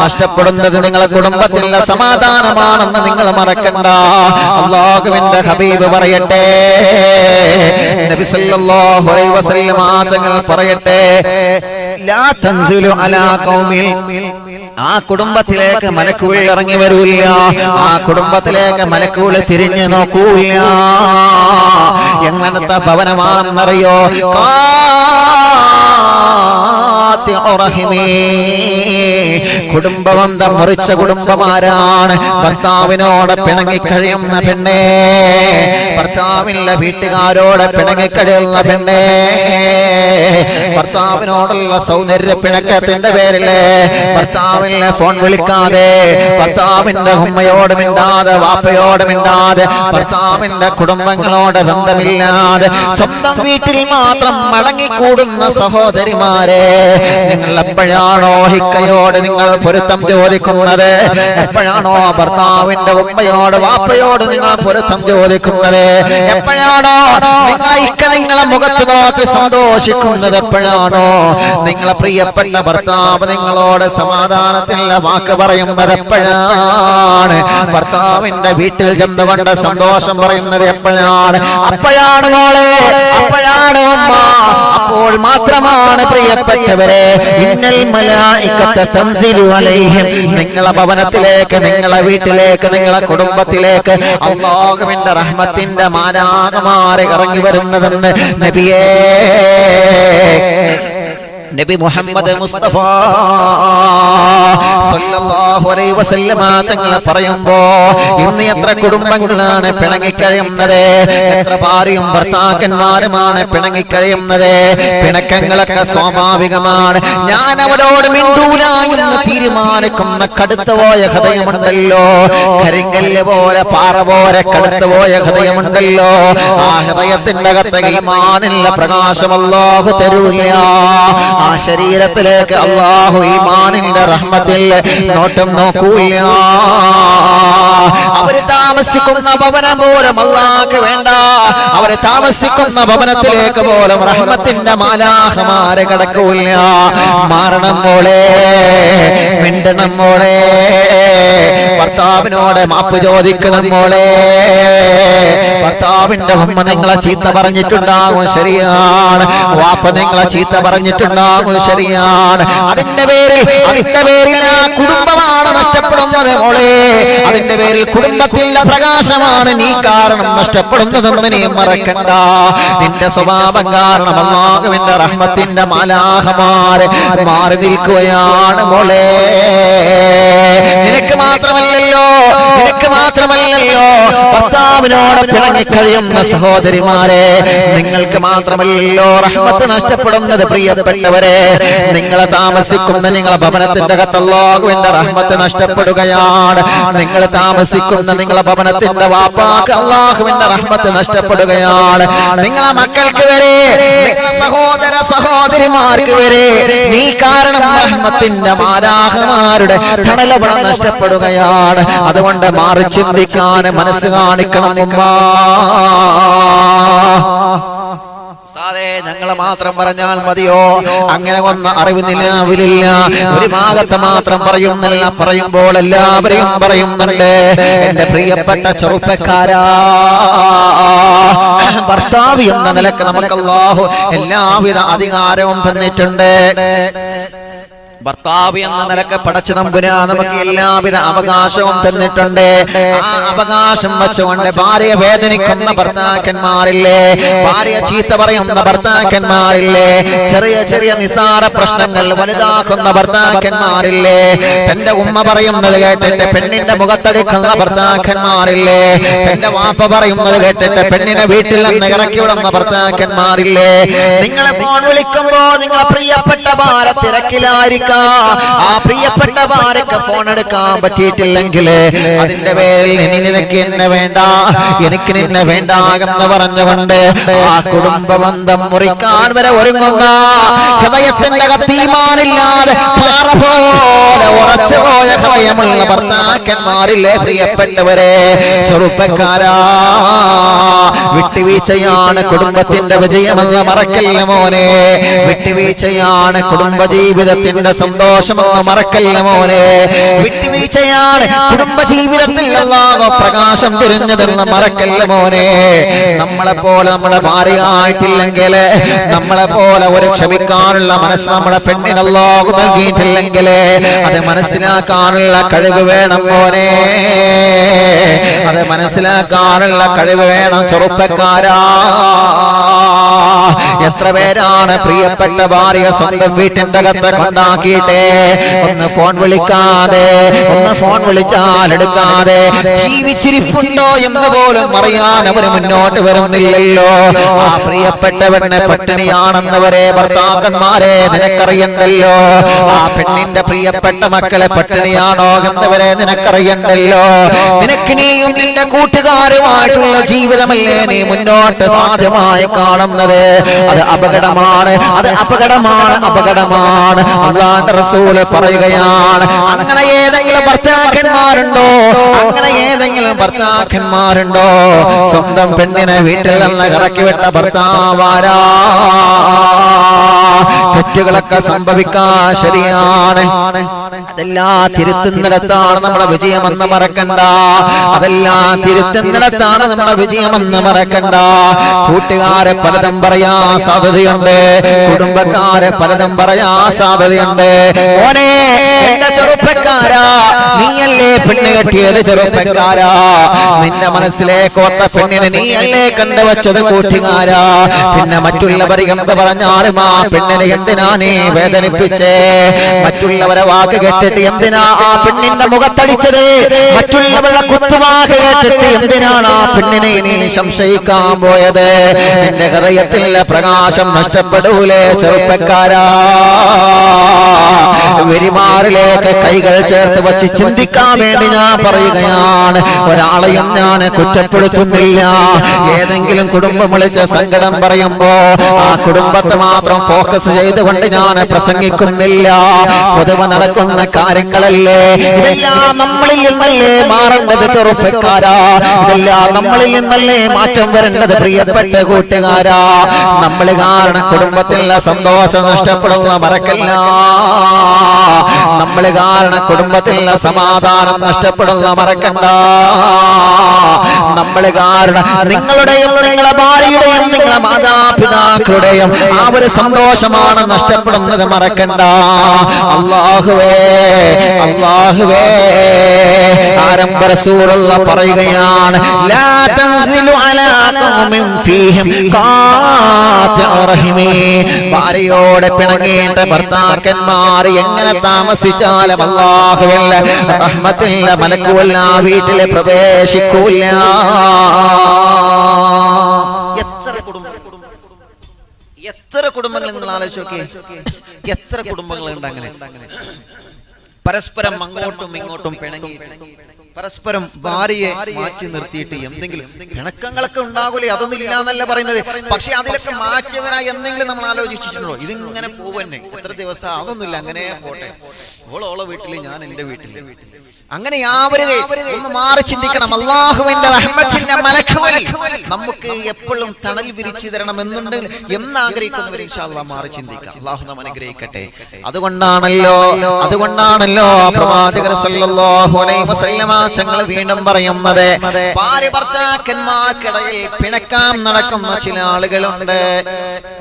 നഷ്ടപ്പെടുന്നത് നിങ്ങളെ കുടുംബത്തിന്റെ സമാധാനമാണെന്ന് നിങ്ങൾ മറക്കണ്ട. അല്ലാഹുവിന്റെ ഹബീബ് പറയട്ടെ, നബി സല്ലല്ലാഹു അലൈഹി വസല്ലം തങ്ങൾ പറയട്ടെ, ലാ തൻസിലു അലാ ഖൗമിൽ. ആ കുടുംബത്തിലേക്ക് മലക്കുകൾ ഇറങ്ങി വരൂല്ല, ആ കുടുംബത്തിലേക്ക് മലക്കുകൾ തിരിഞ്ഞു നോക്കൂല്ല. എങ്ങനത്തെ ഭവനമാണെന്നറിയോ? കുടുംബബന്ധം മുറിച്ച കുടുംബമാരാണ്? ഭർത്താവിനോട് പിണങ്ങിക്കഴിയുന്ന പെണ്ണേ, ഭർത്താവിന്റെ വീട്ടുകാരോട് പിണങ്ങിക്കഴിയുന്ന പെണ്ണേ, ഭർത്താവിനോടുള്ള സൗന്ദര്യ പിണക്കത്തിന്റെ പേരില് ഭർത്താവിനെ ഫോൺ വിളിക്കാതെ, ഭർത്താവിന്റെ ഉമ്മയോട് മിണ്ടാതെ, വാപ്പയോട് മിണ്ടാതെ, ഭർത്താവിന്റെ കുടുംബങ്ങളോട് ബന്ധമില്ലാതെ സ്വന്തം വീട്ടിൽ മാത്രം മടങ്ങിക്കൂടുന്ന സഹോദരിമാരെ, നിങ്ങൾ എപ്പോഴാണോ ഹിക്കയോട് നിങ്ങൾ പൊരുത്തം ചോദിക്കുന്നത്? എപ്പോഴാണോ ഭർത്താവിന്റെ ഉമ്മയോട് വാപ്പയോട് നിങ്ങൾ പൊരുത്തം ചോദിക്കുന്നത്? എപ്പോഴാണോ നിങ്ങൾ ഹിക്ക നിങ്ങളെ മുഖത്ത് നോക്കി സന്തോഷിക്കുന്നത്? എപ്പോഴാണോ നിങ്ങളെ പ്രിയപ്പെട്ട ഭർത്താവ് നിങ്ങളോട് സമാധാനത്തിലുള്ള വാക്ക് പറയുന്നത്? എപ്പോഴാണ് ഭർത്താവിന്റെ വീട്ടിൽ ചെന്നുകൊണ്ട് സന്തോഷം പറയുന്നത്? എപ്പോഴാണ്? അപ്പോഴാണ് മോളെ, അപ്പോഴാണ് ഉമ്മ, അപ്പോൾ മാത്രമാണ് പ്രിയപ്പെട്ടവരെ, ഇന്നൽ മലായികത തൻസിലു അലൈഹിം. നിങ്ങളെ ഭവനത്തിലേക്ക്, നിങ്ങളെ വീട്ടിലേക്ക്, നിങ്ങളെ കുടുംബത്തിലേക്ക് അല്ലാഹുവിന്റെ റഹ്മത്തിന്റെ മാലാഖമാർ ഇറങ്ങി വരുന്നതെന്ന് നബിയേ, നബി മുഹമ്മദ് മുസ്തഫ സല്ലല്ലാഹു അലൈഹി വസല്ലം തങ്ങൾ പറയുമ്പോ, ഇന്ന് എത്ര കുടുംബങ്ങളാണ് പിണങ്ങിക്കഴിയുന്നത്? എത്ര ഭാര്യയും ഭർത്താക്കന്മാരുമാണ് പിണങ്ങിക്കഴിയുന്നത്? പിണക്കങ്ങളൊക്കെ സ്വാഭാവികമാണ്. ഞാൻ അവരോട് മിണ്ടൂല എന്ന് തീരുമാനിക്കുന്ന കടുത്തുപോയ ഹൃദയമുണ്ടല്ലോ, കരിങ്കല്ല് പോലെ പാറ പോലെ കടുത്തുപോയ ഹൃദയമുണ്ടല്ലോ, ആ ഹൃദയത്തിന്റെ അകത്ത് ഈമാനിന്റെ പ്രകാശം അല്ലാഹു തരൂല. ആ ശരീരത്തിലേക്ക് അല്ലാഹു ഈമാനിന്റെ റഹ്മത്തിൽ നോട്ടം നോക്കൂല. അവര് താമസിക്കുന്ന ഭവനം പോലും അല്ലാഹുക്ക് വേണ്ട, അവര് താമസിക്കുന്ന ഭവനത്തിലേക്ക് പോലും റഹ്മത്തിന്റെ മാലാഖമാരെ കടക്കൂല. മാറണം മോളെ, മിണ്ടണം മോളെ, ഭർത്താവിനോട് മാപ്പ് ചോദിക്കണം മോളെ. ഭർത്താവിന്റെ ഉമ്മ നിങ്ങളെ ചീത്ത പറഞ്ഞിട്ടുണ്ടാകും, ശരിയാണ്. വാപ്പ നിങ്ങളെ ചീത്ത പറഞ്ഞിട്ടുണ്ടാകും, ശരിയാണ്. അതിന്റെ പേരിൽ ആ കുടുംബമാണ് നഷ്ടപ്പെടുന്നത് മോളെ. അതിന്റെ പേരിൽ കുടുംബത്തിന്റെ പ്രകാശമാണ് നീ കാരണം നഷ്ടപ്പെടുന്നതെന്ന് നീ മറക്കണ്ട. നിന്റെ സ്വഭാവം കാരണം അല്ലാഹുവിന്റെ റഹ്മത്തിന്റെ മാലാഖമാർ മാറി നിൽക്കുകയാണ് മോളെ. നിനക്ക് മാത്രമല്ലല്ലോ ഭർത്താവിനോട് പിണങ്ങിക്കഴിയുന്ന സഹോദരിമാരെ, നിങ്ങൾക്ക് മാത്രമല്ലല്ലോ റഹ്മത്ത് നഷ്ടപ്പെടുന്നത്. പ്രിയപ്പെട്ടവരെ, നിങ്ങൾ താമസിക്കുന്ന നിങ്ങളെ ഭവനത്തിന്റെ അകത്ത് അല്ലാഹുവിന്റെ റഹ്മത്ത് നഷ്ടപ്പെടുകയാണ്. നിങ്ങൾ താമസിക്കുന്ന നിങ്ങളെ ഭവനത്തിന്റെ വാപ്പാക്ക് അല്ലാഹുവിന്റെ റഹ്മത്ത് നഷ്ടപ്പെടുകയാണ്. നിങ്ങളെ മക്കൾക്ക് വരെ, നിങ്ങളെ സഹോദര സഹോദരിമാർക്ക് വരെ നീ കാരണം റഹ്മത്തിന്റെ മാലാഖമാരുടെ തണലവണം നഷ്ടപ്പെടുകയാണ്. അതുകൊണ്ട് മാറി ചിന്തിക്കാൻ മനസ്സ് കാണിക്കണം ഉമ്മ. ഞങ്ങളെ മാത്രം പറഞ്ഞാൽ മതിയോ? അങ്ങനെ ഒന്ന് അറിവില്ല. ഒരു ഭാഗത്ത് മാത്രം പറയുന്നില്ല, പറയുമ്പോൾ എല്ലാവരെയും പറയുന്നുണ്ട്. എന്റെ പ്രിയപ്പെട്ട ചെറുപ്പക്കാരാ, ഭർത്താവ് എന്ന നിലക്ക് നമുക്ക് അല്ലാഹു എല്ലാവിധ അധികാരവും തന്നിട്ടുണ്ട്. ഭർത്താവ് എന്ന നിലക്ക് പടച്ച തമ്പുരാൻ നമുക്ക് എല്ലാവിധ അവകാശവും തന്നിട്ടുണ്ട്. ആ അവകാശം വെച്ചുകൊണ്ട് ഭാര്യ വേദനിക്കുന്ന ഭർത്താക്കന്മാരില്ലേ, ഭാര്യ ചീത്ത പറയുന്ന ഭർത്താക്കന്മാരില്ലേ, ചെറിയ ചെറിയ നിസാര പ്രശ്നങ്ങൾ വലുതാക്കുന്ന ഭർത്താക്കന്മാരില്ലേ, തന്റെ ഉമ്മ പറയുന്നത് കേട്ടിട്ട് പെണ്ണിന്റെ മുഖത്തടിക്കുന്ന ഭർത്താക്കന്മാരില്ലേ, തന്റെ വാപ്പ പറയുന്നത് കേട്ടിട്ട് പെണ്ണിനെ വീട്ടിൽ നിന്ന് ഇറക്കി വിടുന്ന ഭർത്താക്കന്മാരില്ലേ. നിങ്ങളെ ഫോൺ വിളിക്കുമ്പോ നിങ്ങളെ പ്രിയപ്പെട്ട ഭാര്യ തിരക്കിലായിരിക്കും. ആ പ്രിയപ്പെട്ട ഭാര്യക്ക് ഫോൺ എടുക്കാൻ പറ്റിയിട്ടില്ലെങ്കിൽ അതിന്റെ പേരിൽ നിനക്ക് എന്നെ വേണ്ട, എനിക്ക് നിന്നെ വേണ്ട എന്ന് പറഞ്ഞുകൊണ്ട് ആ കുടുംബ ബന്ധം മുറിക്കാൻ വരെ ഒരുങ്ങുന്ന ഹൃദയത്തിന്റെ കത്തീമാനില്ലാതെ പാറ പോലെ ഉറച്ചുപോയ ഹൃദയമുള്ള ഭർത്താക്കന്മാരില്ലേ പ്രിയപ്പെട്ടവരെ, ചെറുപ്പക്കാരാ, വിട്ടുവീഴ്ചയാണ് കുടുംബത്തിന്റെ വിജയമെന്ന് മറക്കല്ല മോനെ. വിട്ടുവീഴ്ചയാണ് കുടുംബജീവിതത്തിന്റെ സന്തോഷമെന്ന് മറക്കല്ല മോനെ. വിട്ടുവീഴ്ചയാണ് കുടുംബജീവിതത്തിൽ അല്ലാഹു പ്രകാശം തിരിഞ്ഞതെന്ന് മറക്കല്ല മോനെ. നമ്മളെ പോലെ നമ്മുടെ ഭാര്യയായിട്ടില്ലെങ്കിൽ, നമ്മളെ പോലെ ഒരു ക്ഷമിക്കാനുള്ള മനസ്സ് നമ്മുടെ പെണ്ണിന് അല്ലാഹു നൽകിയിട്ടില്ലെങ്കിൽ അത് മനസ്സിലാക്കാനുള്ള കഴിവ് വേണം മോനെ. അത് മനസ്സിലാക്കാനുള്ള കഴിവ് വേണം ചെറുപ്പക്കാരാ. എത്ര പേരാണ് പ്രിയപ്പെട്ട ഭാര്യ സ്വന്തം വീട്ടിന്റെ അകത്ത് കൊണ്ടാക്കിയിട്ടേ ഒന്ന് ഫോൺ വിളിക്കാതെ, ഒന്ന് ഫോൺ വിളിച്ചാൽ എടുക്കാതെ, ജീവിച്ചിരിപ്പുണ്ടോ എന്ന് പോലും അറിയാൻ അവര് മുന്നോട്ട് വരുന്നില്ലല്ലോ. ആ പ്രിയപ്പെട്ടവനെ പട്ടിണിയാണെന്നവരെ ഭർത്താക്കന്മാരെ നിനക്കറിയണ്ടല്ലോ. ആ പെണ്ണിന്റെ പ്രിയപ്പെട്ട മക്കളെ പട്ടിണിയാണോ എന്നവരെ നിനക്കറിയണ്ടല്ലോ. നിനക്ക് നീയും നിന്റെ കൂട്ടുകാരുമായിട്ടുള്ള ജീവിതമല്ലേ നീ മുന്നോട്ട് സാധ്യമായി കാണുന്നത്. അത് അപകടമാണ്, അത് അപകടമാണ്, അപകടമാണ്. അല്ലാഹുവിന്റെ റസൂല് പറയുകയാണ്, അങ്ങനെ ഏതെങ്കിലും ഭർത്താക്കന്മാരുണ്ടോ, അങ്ങനെ ഏതെങ്കിലും ഭർത്താക്കന്മാരുണ്ടോ സ്വന്തം പെണ്ണിനെ വീട്ടിൽ നിന്ന് ഇറക്കി വിട്ട ഭർത്താവാരാ? തെറ്റുകളൊക്കെ സംഭവിക്കാൻ ശരിയാണ്, അതെല്ലാം തിരുത്തുന്നിടത്താണ് നമ്മുടെ വിജയമെന്ന് മറക്കണ്ട. അതെല്ലാം തിരുത്തുന്നിടത്താണ് നമ്മുടെ വിജയമെന്ന് മറക്കണ്ട. കൂട്ടുകാരെ പലതും പറയാൻ സാധ്യതയുണ്ട്, കുടുംബക്കാരെ പലതും പറയാൻ സാധ്യതയുണ്ട്. ഓനെ എന്റെ ചെറുപ്പക്കാരാ, നീയല്ലേ പെണ്ണ് കെട്ടിയത്? ചെറുപ്പക്കാരാ, നിന്റെ മനസ്സിലേക്ക് ഒത്ത പെണ്ണിനെ നീയല്ലേ കണ്ടുവച്ചത്? കൂട്ടുകാരാ, പിന്നെ മറ്റുള്ളവർ എന്ത് പറഞ്ഞാലും ആ പെണ്ണിനെ എന്തിനാ നീ വേദനിപ്പിച്ചേ? മറ്റുള്ളവരെ വാക്ക് കേട്ടിട്ട് എന്തിനാ ആ പെണ്ണിന്റെ മുഖത്തടിച്ചത്? മറ്റുള്ളവരുടെ കുത്തുവാക്ക് കേട്ടിട്ട് എന്തിനാണ് ആ പെണ്ണിനെ നീ സംശയിക്കാൻ പോയത്? നിന്റെ ഹൃദയത്തിലെ പ്രകാശം നഷ്ടപ്പെടൂലേ ചെറുപ്പക്കാരാ? വെരിമാറിലേക്ക് കൈകൾ ചേർത്ത് വച്ച് ചിന്തിക്കാൻ വേണ്ടി ഞാൻ പറയുകയാണ്. ഒരാളെയും ഞാൻ കുറ്റപ്പെടുത്തുന്നില്ല. ഏതെങ്കിലും കുടുംബം വിളിച്ച് സങ്കടം പറയുമ്പോ ആ കുടുംബത്തെ മാത്രം ഫോക്കസ് ചെയ്തുകൊണ്ട് ഞാൻ പ്രസംഗിക്കുന്നില്ല. പൊതുവെ നടക്കുന്ന കാര്യങ്ങളല്ലേ, ഇതെല്ലാം നമ്മളിൽ നിന്നല്ലേ മാറേണ്ടത് ചെറുപ്പക്കാരാ? ഇതെല്ലാം നമ്മളിൽ നിന്നല്ലേ മാറ്റം വരേണ്ടത് പ്രിയപ്പെട്ട കൂട്ടുകാരാ? നമ്മൾ കാരണം കുടുംബത്തിലെ സന്തോഷം നഷ്ടപ്പെടുന്ന മറക്കല്ല. നമ്മള് കാരണം കുടുംബത്തിലുള്ള സമാധാനം നഷ്ടപ്പെടുന്ന മറക്കണ്ട. നമ്മള് കാരണം നിങ്ങളുടെയും നിങ്ങളെ ഭാര്യയുടെയും നിങ്ങളെ മാതാപിതാക്കളുടെയും ആ ഒരു സന്തോഷമാണ് നഷ്ടപ്പെടുന്നത് മറക്കണ്ട. അല്ലാഹുവേ അല്ലാഹുവേ ആരംഭ റസൂലുള്ള പറയുകയാണ് ലാ തൻസിലു അലാ ഖൗമിൻ ഫീഹിം ഖാതിഉ റഹിമി. ഭാര്യയോട് പിണങ്ങേണ്ട ഭർത്താക്കന്മാർ എങ്ങനെ താമസിച്ചാലും അല്ലാഹുവിൽ റഹ്മത്തുള്ള മലക്കുകൾ ആ വീട്ടിൽ പ്രവേശിക്കൂല. എത്ര കുടുംബങ്ങൾ നിങ്ങൾ ആലോചിച്ച് നോക്കിയേ, എത്ര കുടുംബങ്ങളുണ്ട് അങ്ങനെ പരസ്പരം അങ്ങോട്ടും ഇങ്ങോട്ടും പിണങ്ങി പരസ്പരം ഭാര്യയെ മാറ്റി നിർത്തിയിട്ട് എന്തെങ്കിലും പിണക്കങ്ങളൊക്കെ ഉണ്ടാകൂലേ? അതൊന്നും ഇല്ല എന്നല്ല പറയുന്നത്, പക്ഷെ അതിലൊക്കെ മാറ്റിയവരായി എന്തെങ്കിലും നമ്മൾ ആലോചിച്ചിട്ടുണ്ടോ? ഇതിങ്ങനെ പോവന്നെ എത്ര ദിവസം? അതൊന്നുമില്ല, അങ്ങനെ പോട്ടെ. ഓളോളെ വീട്ടില്, ഞാൻ എന്റെ വീട്ടില്. അങ്ങനെ ആവരുതേ. ഒന്ന് മാറി ചിന്തിക്കണം. അല്ലാഹുവിന്റെ റഹ്മത്തിന്റെ മലക്കുകൾ നമുക്ക് എപ്പോഴും തണൽ വിരിച്ചു തരണം എന്നുണ്ടെങ്കിൽ എന്നാഗ്രഹിക്കുന്നവർ ഇൻഷാ അല്ലാഹ് മാറി ചിന്തിക്കാം. അല്ലാഹു നമ്മെ അനുഗ്രഹിക്കട്ടെ. അതുകൊണ്ടാണല്ലോ പ്രവാചകർ സല്ലല്ലാഹു അലൈഹി വസല്ലമ തങ്ങൾ വീണ്ടും പറയുന്നത്, ഭാര്യ ഭർത്താക്കന്മാർക്കിടയിൽ പിണക്കാൻ നടക്കുന്ന ചില ആളുകളുണ്ട്.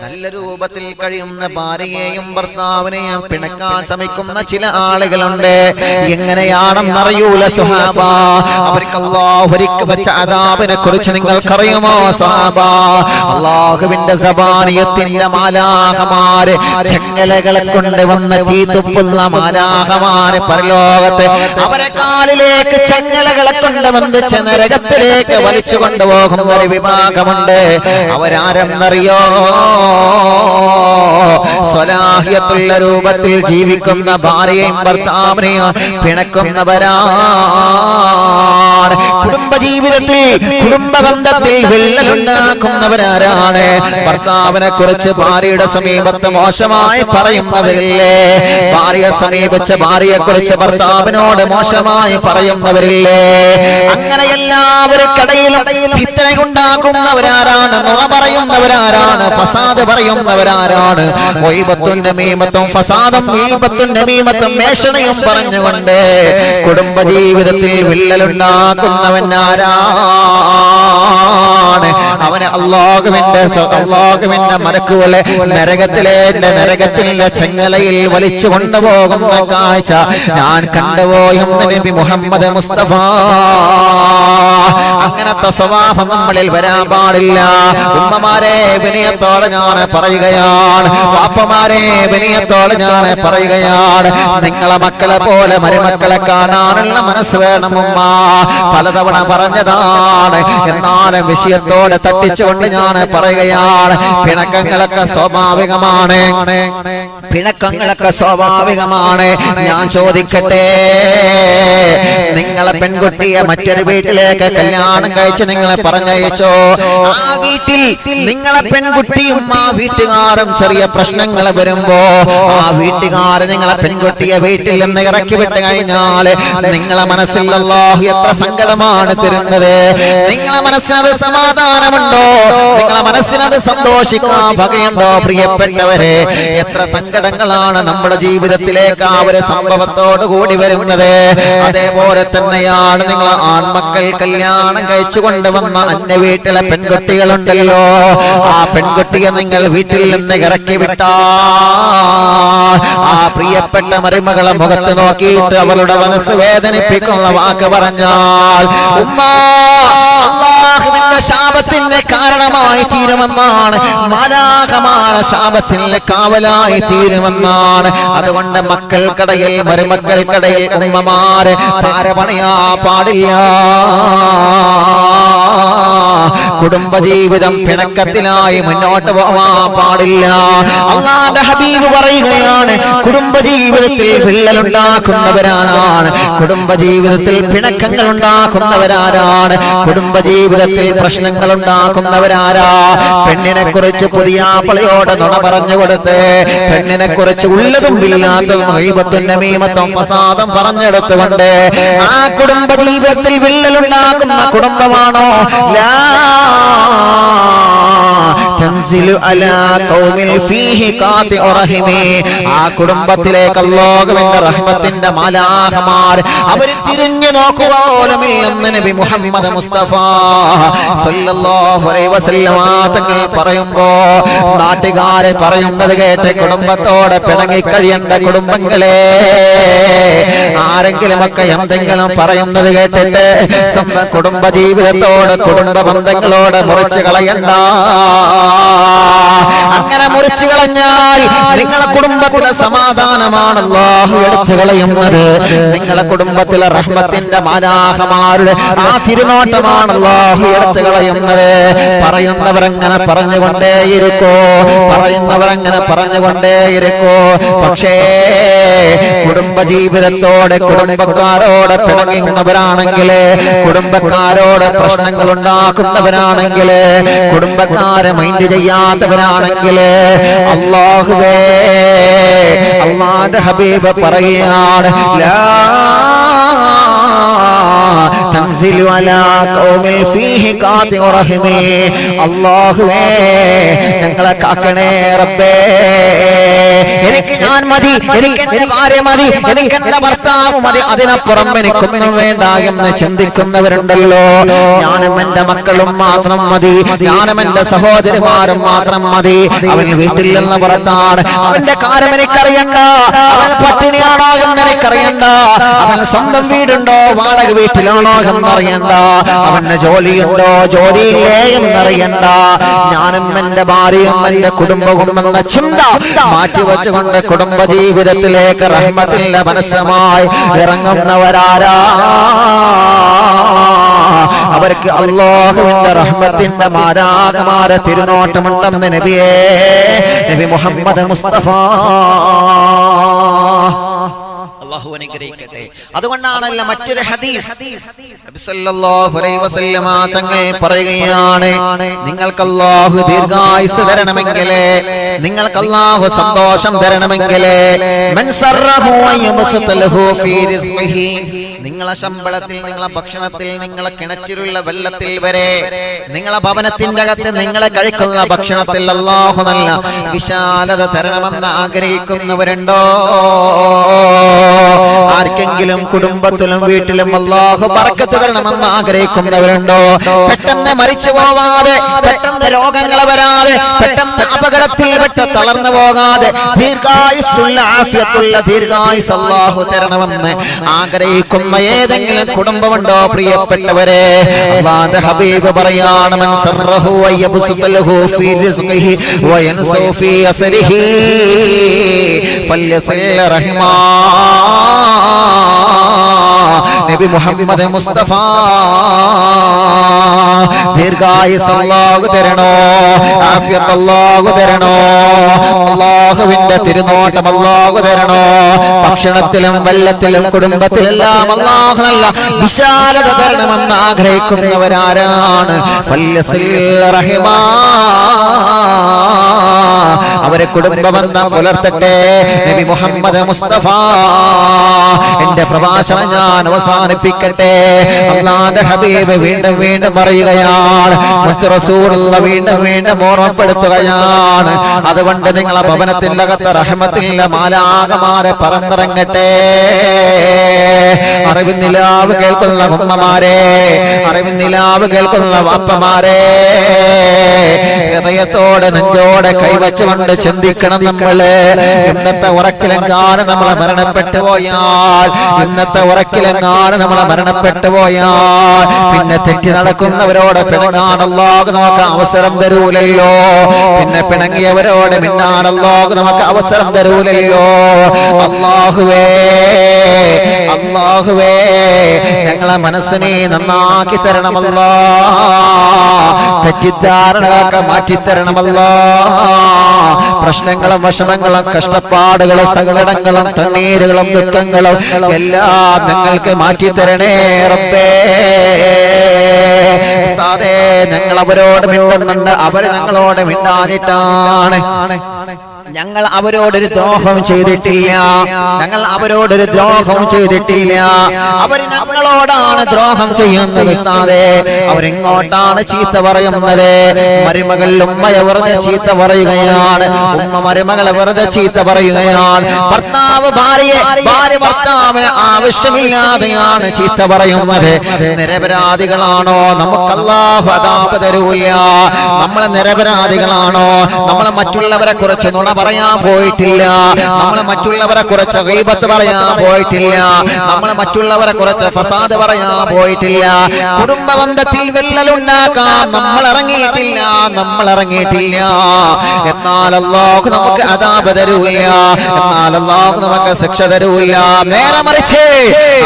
നല്ല രൂപത്തിൽ കഴിയുന്ന ഭാര്യയെയും ഭർത്താവിനെയും പിണക്കാൻ ശ്രമിക്കുന്ന ചില ആളുകളുണ്ട്. എങ്ങനെയാണെന്നറിയൂല സുഹാബ. അവർക്ക് അല്ലാഹു ഒരുക്കി വെച്ച അദാബിനെ കുറിച്ച് നിങ്ങൾക്കറിയുമോ സുഹാബ? അല്ലാഹുവിന്റെ സബാനിയത്തിന്റെ മാലാഖമാര്, ചെങ്ങലകളെ കൊണ്ട് വന്ന തീതുപ്പുന്ന മാലാഖമാര് പരലോകത്ത് അവരെ കാലിലേക്ക് ചെങ്ങലകളെ കൊണ്ട് ബന്ധിച്ച നരകത്തിലേക്ക് വലിച്ചു കൊണ്ടുപോകുന്ന ഒരു വിഭാഗമുണ്ട്. അവരാരെന്നറിയോ? സ്വലാഹിയത്തുള്ള രൂപത്തിൽ ജീവിക്കുന്ന ഭാര്യയും ഭർത്താവിനെയും പിണക്കുന്നവരാണ്. കുടുംബജീവിതത്തിൽ കുടുംബബന്ധത്തിൽ വിള്ളലുണ്ടാക്കുന്നവരാരാണ്? ഭർത്താവിനെ കുറിച്ച് ഭാര്യയുടെ സമീപത്ത് മോശമായി പറയുന്നവരില്ലേ? ഭാര്യയെ സമീപിച്ച ഭാര്യയെ കുറിച്ച് ഭർത്താവിനോട് മോശമായി പറയുന്നവരില്ലേ? അങ്ങനെ എല്ലാവർക്കിടയിലും ഫിത്നയുണ്ടാക്കുന്നവരാരാണ്? നുണ പറയുന്നവരാരാണ്? ഫസാദ് പറയുന്നവരാരാണ്? ഗീബത്തും നമീമത്തും ഫസാദും ഗീബത്തും നമീമത്തും മേഷണയും പറഞ്ഞുകൊണ്ട് കുടുംബജീവിതത്തിൽ വിള്ളലുണ്ടാക്കുന്നവൻ ആരാണ്? അവന് അല്ലാഹുവിന്റെ മലക്കുകളെ നരകത്തിലെ ചെങ്ങലയിൽ വലിച്ചു കൊണ്ടുപോകുന്ന കാഴ്ച ഞാൻ കണ്ടുപോയെന്ന് നബി മുഹമ്മദ് മുസ്തഫ. അങ്ങനത്തെ സ്വഭാവം നമ്മളിൽ വരാൻ പാടില്ല. ഉമ്മമാരെ വിനയത്തോടെ ഞാൻ പറയുകയാണ്, പാപ്പമാരെ വിനയത്തോടെ ഞാൻ പറയുകയാണ്, നിങ്ങളെ മക്കളെ പോലെ മരുമക്കളെ കാണാനുള്ള മനസ്സ് വേണം ഉമ്മ. പലതവണ പറഞ്ഞതാണ്, എന്നാലും വിഷയത്തോടെ തട്ടിച്ചുകൊണ്ട് ഞാൻ പറയുകയാണ്, പിണക്കങ്ങളൊക്കെ സ്വാഭാവികമാണ്. പിണക്കങ്ങളൊക്കെ സ്വാഭാവികമാണ്. ഞാൻ ചോദിക്കട്ടെ, നിങ്ങളെ പെൺകുട്ടിയെ മറ്റൊരു വീട്ടിലേക്ക് കല്യാണം കഴിച്ച് നിങ്ങളെ പറഞ്ഞയച്ചോ? ആ വീട്ടിൽ നിങ്ങളെ പെൺകുട്ടിയും ആ വീട്ടുകാരും ചെറിയ പ്രശ്നങ്ങൾ വരുമ്പോ ആ വീട്ടുകാർ നിങ്ങളെ പെൺകുട്ടിയെ വീട്ടിൽ നിന്ന് ഇറക്കി വിട്ട് കഴിഞ്ഞാൽ നിങ്ങളെ മനസ്സിൽ അല്ലാഹു എത്ര സങ്കടമാണ് തരുന്നത്? നിങ്ങളെ മനസ്സിനത് സമാധാനമുണ്ടോ? നിങ്ങളെ മനസ്സിനത് സന്തോഷിക്കാൻ വകയുണ്ടോ? പ്രിയപ്പെട്ടവരെ, എത്ര സങ്കടങ്ങളാണ് നമ്മുടെ ജീവിതത്തിലേക്ക് ആ ഒരു സംഭവത്തോട് കൂടി വരുന്നത്. അതേപോലെ തന്നെയാണ് നിങ്ങൾ ആൺമക്കൾ കല്യാണം കഴിച്ചു കൊണ്ടുവന്ന അന്യ വീട്ടിലെ പെൺകുട്ടികളുണ്ടല്ലോ, ആ പെൺകുട്ടിയെ നിങ്ങൾ വീട്ടിൽ നിന്ന് ഇറക്കി വിട്ടാ ആ പ്രിയപ്പെട്ട മരുമകളെ മുഖത്ത് നോക്കിയിട്ട് അവളുടെ മനസ്സ് വേദനിപ്പിക്കുന്ന വാക്ക് പറഞ്ഞാൽ ഉമ്മ അല്ലാഹുവിന്റെ ശാപത്തിന്റെ കാരണമായി തീരുമെന്നാണ്, മാലാഖമാരുടെ ശാപത്തിന്റെ കാവലായി തീരുമെന്നാണ്. അതുകൊണ്ട് മക്കൾക്കിടയിൽ മരുമക്കൾക്കിടയിൽ ഉമ്മമാരെ പാരപണിയാ പാടില്ല. കുടുംബജീവിതം പിണക്കത്തിലായി മുന്നോട്ട് പോവാൻ പാടില്ല. അല്ലാഹുവിന്റെ ഹബീബ് പറയുകയാണ്, കുടുംബജീവിതത്തിൽ വിള്ളലുണ്ടാക്കുന്നവരാരാണ്? കുടുംബജീവിതത്തിൽ പിണക്കങ്ങൾ ഉണ്ടാക്കുന്നവരാരാണ്? കുടുംബജീവിതത്തിൽ പ്രശ്നങ്ങൾ ഉണ്ടാക്കുന്നവരാരാ? പെണ്ണിനെ കുറിച്ച് പുതിയാപ്പളയോട് നുണ പറഞ്ഞു കൊടുത്ത് പെണ്ണിനെ കുറിച്ച് ഉള്ളതും ഇല്ലാത്തതും ഗീബത്തും നമീമത്തും ഫസാദും പറഞ്ഞെടുത്തുകൊണ്ട് ആ കുടുംബജീവിതത്തിൽ വിള്ളലുണ്ടാക്കുന്ന കുടുംബമാണോ? ലാ തൻസിലു അലാ ഖൗമിൽ ഫീഹി ഖാതിഉ റഹിമി. ആ കുടുംബത്തിലേക്ക് അല്ലാഹുവിന്റെ റഹ്മത്തിന്റെ മാലാഖമാർ അവർ തിരിഞ്ഞു നോക്കുക പോലുമില്ലെന്ന് നബി മുഹമ്മദ് മുസ്തഫ സല്ലല്ലാഹു അലൈഹി വസല്ലം തങ്ങൾ പറയുമ്പോ നാട്ടുകാരെ പറയുന്നത് കേട്ട് കുടുംബത്തോടെ പിണങ്ങി കഴിയേണ്ട കുടുംബങ്ങളെ ആരെങ്കിലും ഒക്കെ എന്തെങ്കിലും പറയുന്നത് കേട്ടിട്ട് സ്വന്തം കുടുംബ ജീവിതത്തോട് കുടുംബ ബന്ധങ്ങളോട് മുറിച്ചു കളയണ്ട. അങ്ങനെ മുറിച്ചു കളഞ്ഞാൽ നിങ്ങളെ കുടുംബത്തിലെ സമാധാനമാണ് അല്ലാഹു എടുത്തു കളയുന്നത്. നിങ്ങളെ കുടുംബത്തിലെ റഹ്മത്തിന്റെ മാലാഖമാരുടെ ആ തിരുനോട്ടമാണ് അല്ലാഹു എടുത്തു കളയുന്നത്. പറയുന്നവരങ്ങനെ പറഞ്ഞുകൊണ്ടേയിരിക്കോ, പറയുന്നവരങ്ങനെ പറഞ്ഞുകൊണ്ടേയിരിക്കോ. പക്ഷേ കുടുംബ ജീവിതത്തോട് കുടുംബക്കാരോട് പിണങ്ങുന്നവരാണെങ്കിൽ, കുടുംബക്കാരോട് പ്രശ്നങ്ങൾ ഉണ്ടാക്കുന്നവരാണെങ്കിൽ, കുടുംബക്കാരെ മൈൻഡ് ചെയ്യാത്തവരാണെങ്കിൽ അല്ലാഹുവേ, അല്ലാഹുവിന്റെ ഹബീബ് പറയുകയാണ് ലാ തൻസിലു അലാ ഖൗമിൽ ഫീഹി ഖാതിഉ റഹിമി. അല്ലാഹുവേ ഞങ്ങളെ കാക്കണേ റബ്ബേ. എനിക്ക് ഞാൻ മതി, എനിക്ക് എന്റെ ഭാര്യ മതി, എനിക്ക് എന്റെ ഭർത്താവ് മതി, അതിനപ്പുറം എനിക്കൊന്നും വേണ്ട എന്ന് ചിന്തിക്കുന്നവരുണ്ടല്ലോ. ഞാനും എന്റെ മക്കളും മാത്രം മതി, ഞാനും എന്റെ സഹോദരിമാരും മാത്രം മതി. അവൻ വീട്ടിൽ നിന്ന് പുറത്താണ്, അവന്റെ കാര്യം എനിക്കറിയണ്ട, അവൻ പട്ടിണിയാണോ എന്ന് എനിക്കറിയണ്ട, അവൻ സ്വന്തം വീടുണ്ടോ വാടക വീട്ടിലാണോ എന്നറിയണ്ട, അവന് ജോലിയുണ്ടോ ജോലിയില്ലേ എന്നറിയണ്ട. ഞാനും എന്റെ ഭാര്യയും എന്റെ കുടുംബവും എന്ന ചിന്ത മാറ്റിവെച്ചുകൊണ്ട് കുടുംബ ജീവിതത്തിലേക്ക് റഹ്മത്തിന്റെ മനസ്സുമായി ഇറങ്ങുന്നവരാരാ? അവർക്ക് അല്ലാഹുവിന്റെ റഹ്മത്തിന്റെ മാലാഖമാരെ തിരുനോട്ടമുണ്ടെന്ന് നബി മുഹമ്മദ് മുസ്തഫ. അല്ലാഹു അനുഗ്രഹിക്കട്ടെ. അതുകൊണ്ടാണല്ലോ മറ്റൊരു ഹദീസ് നബി സല്ലല്ലാഹു അലൈഹി വസല്ലമ തങ്ങൾ പറയുകയാണ്, നിങ്ങൾക്ക് അല്ലാഹു ദീർഘായുസ് തരണമെങ്കിൽ, നിങ്ങൾക്ക് അല്ലാഹു സന്തോഷം തരണമെങ്കിൽ, മൻ സറഹു വയബ്സതലഹു ഫീ റിസ്ഖിഹി, നിങ്ങളെ ശമ്പളത്തിൽ, നിങ്ങളെ ഭക്ഷണത്തിൽ, നിങ്ങളെ കിണറ്റിലുള്ള വെള്ളത്തിൽ വരെ, നിങ്ങളെ ഭവനത്തിന്റെ അകത്ത് നിങ്ങളെ കഴിക്കുന്ന ഭക്ഷണത്തിൽ അല്ലാഹു നല്ല വിശാലത തരണമെന്ന് ആഗ്രഹിക്കുന്നവരുണ്ടോ? ആർക്കെങ്കിലും കുടുംബത്തിലും വീട്ടിലും അല്ലാഹു ബർക്കത്ത് തരണമെന്ന് ആഗ്രഹിക്കുന്നവരുണ്ടോ? പെട്ടെന്ന് മരിച്ചു പോവാതെ, പെട്ടെന്ന് രോഗങ്ങൾ വരാതെ, പെട്ടെന്ന് അപകടത്തിൽപ്പെട്ട് തളർന്നു പോകാതെ ദീർഘായുസ്സുള്ള ആഫിയത്തുള്ള ദീർഘായുസ് അല്ലാഹു തരണമെന്ന് ആഗ്രഹിക്കുന്ന ഏതെങ്കിലും കുടുംബമുണ്ടോ പ്രിയപ്പെട്ടവരെ? അല്ലാഹുവിന്റെ ഹബീബ് പറയാണ്, മൻ സറഹു വയബ്സുതലഹു ഫീ റിസ്ഖിഹി വയൻസു ഫീ അസ്രിഹി ഫല്യസിൽ റഹിമാ. നബി മുഹമ്മദ് മുസ്തഫ ദീർഘായുസ് അല്ലാഹു തരണോ, ആഫിയത്ത് അല്ലാഹു തരണോ, അല്ലാഹുവിന്റെ തിരുനോട്ടം അല്ലാഹു തരണോ. ഭക്ഷണത്തിലും വെള്ളത്തിലും കുടുംബത്തിലെല്ലാം അല്ലാഹു നല്ല വിശാലത തരണമെന്ന് ആഗ്രഹിക്കുന്നവരാരാണ്? ഫല്യസിൽ റഹിമാ. അവരെ കുടുംബബന്ധം പുലർത്തട്ടെ. നബി മുഹമ്മദ് മുസ്തഫ. എന്റെ പ്രഭാഷണം ഞാൻ അവസാനിപ്പിക്കട്ടെ. അല്ലാഹുവിന്റെ ഹബീബ് വീണ്ടും വീണ്ടും പറയുകയാണ്, മുത്ത് റസൂലുള്ളാഹി വീണ്ടും വീണ്ടും ഓർമ്മപ്പെടുത്തുകയാണ്, അതുകൊണ്ട് നിങ്ങളെ ഭവനത്തിന്റെ അകത്ത് റഹ്മത്തിന്റെ മാലാഖമാരെ പറന്നിറങ്ങട്ടെ. അറിവിന്നിലാവ് കേൾക്കുന്ന ഉമ്മമാരെ, അറിവിന്നിലാവ് കേൾക്കുന്ന വാപ്പമാരെ, ഹൃദയത്തോടെ നെഞ്ചോടെ കൈവച്ചുകൊണ്ട് ചിന്തിക്കണം. നമ്മള് ഇന്നത്തെ ഉറക്കിലെങ്ങാനും നമ്മളെ മരണപ്പെട്ടു പോയാൽ, ഇന്നത്തെ ഉറക്കിലെങ്ങാനും നമ്മളെ മരണപ്പെട്ടു പോയാൽ പിന്നെ തെറ്റി നടക്കുന്നവരോട് പിണങ്ങാൻ അല്ലാഹു നമുക്ക് അവസരം തരൂലല്ലോ. പിന്നെ പിണങ്ങിയവരോട് മിണ്ടാൻ അല്ലാഹു നമുക്ക് അവസരം തരൂലല്ലോ. അല്ലാഹുവേ, അല്ലാഹുവേ ഞങ്ങളെ മനസ്സിനെ നന്നാക്കി തരണമല്ലാ, തെറ്റിദ്ധാരണകളൊക്കെ മാറ്റിത്തരണമല്ലാ. പ്രശ്നങ്ങളും വിഷമങ്ങളും കഷ്ടപ്പാടുകളും സങ്കടങ്ങളും തണ്ണീരുകളും ദുഃഖങ്ങളും എല്ലാം ഞങ്ങൾക്ക് മാറ്റിത്തരണേ റബ്ബേ. ഉസ്താദേ, ഞങ്ങൾ അവരോട് മിണ്ടുന്നുണ്ട്, അവര് ഞങ്ങളോട് മിണ്ടാനിട്ടാണ്. ഞങ്ങൾ അവരോടൊരു ദ്രോഹം ചെയ്തിട്ടില്ല, ഞങ്ങൾ അവരോടൊരു ദ്രോഹം ചെയ്തിട്ടില്ല. അവർ ഞങ്ങളോടാണ് ദ്രോഹം ചെയ്യുന്നത് ഉസ്താദേ. അവരിങ്ങോട്ടാണ് ചീത്ത പറയുന്നത്. മരുമകൾ ഉമ്മയെ വെറുതെ ചീത്ത പറയുകയാണ്, ഉമ്മ മരുമകളെ വെറുതെ ചീത്ത പറയുകയാണ്. ഭർത്താവ് ഭാര്യയെ, ഭാര്യ ഭർത്താവിന് ആവശ്യമില്ലാതെയാണ് ചീത്ത പറയുന്നത്. നിരപരാധികളാണോ? നമുക്ക് അല്ലാഹു അദാബ് തരൂല. നമ്മളെ നിരപരാധികളാണോ? നമ്മളെ മറ്റുള്ളവരെ കുറിച്ച് നുണ പറയാൻ പോയിട്ടില്ല, നമ്മളെ മറ്റുള്ളവരെ കുറിച്ച് ഗീബത്ത് പറയാൻ പോയിട്ടില്ല, നമ്മളെ മറ്റുള്ളവരെ കുറിച്ച് ഫസാദ് പറയാൻ പോയിട്ടില്ല. കുടുംബ ബന്ധത്തിൽ വിള്ളലുണ്ടാക്കാൻ നമ്മൾ ഇറങ്ങിയിട്ടില്ല, നമ്മൾ ഇറങ്ങിയിട്ടില്ല. എന്നാൽ അല്ലാഹു നമുക്ക് അദാബ് തരൂല, എന്നാൽ അല്ലാഹു നമുക്ക് ശിക്ഷ തരൂല. നേരെ മറിച്ച്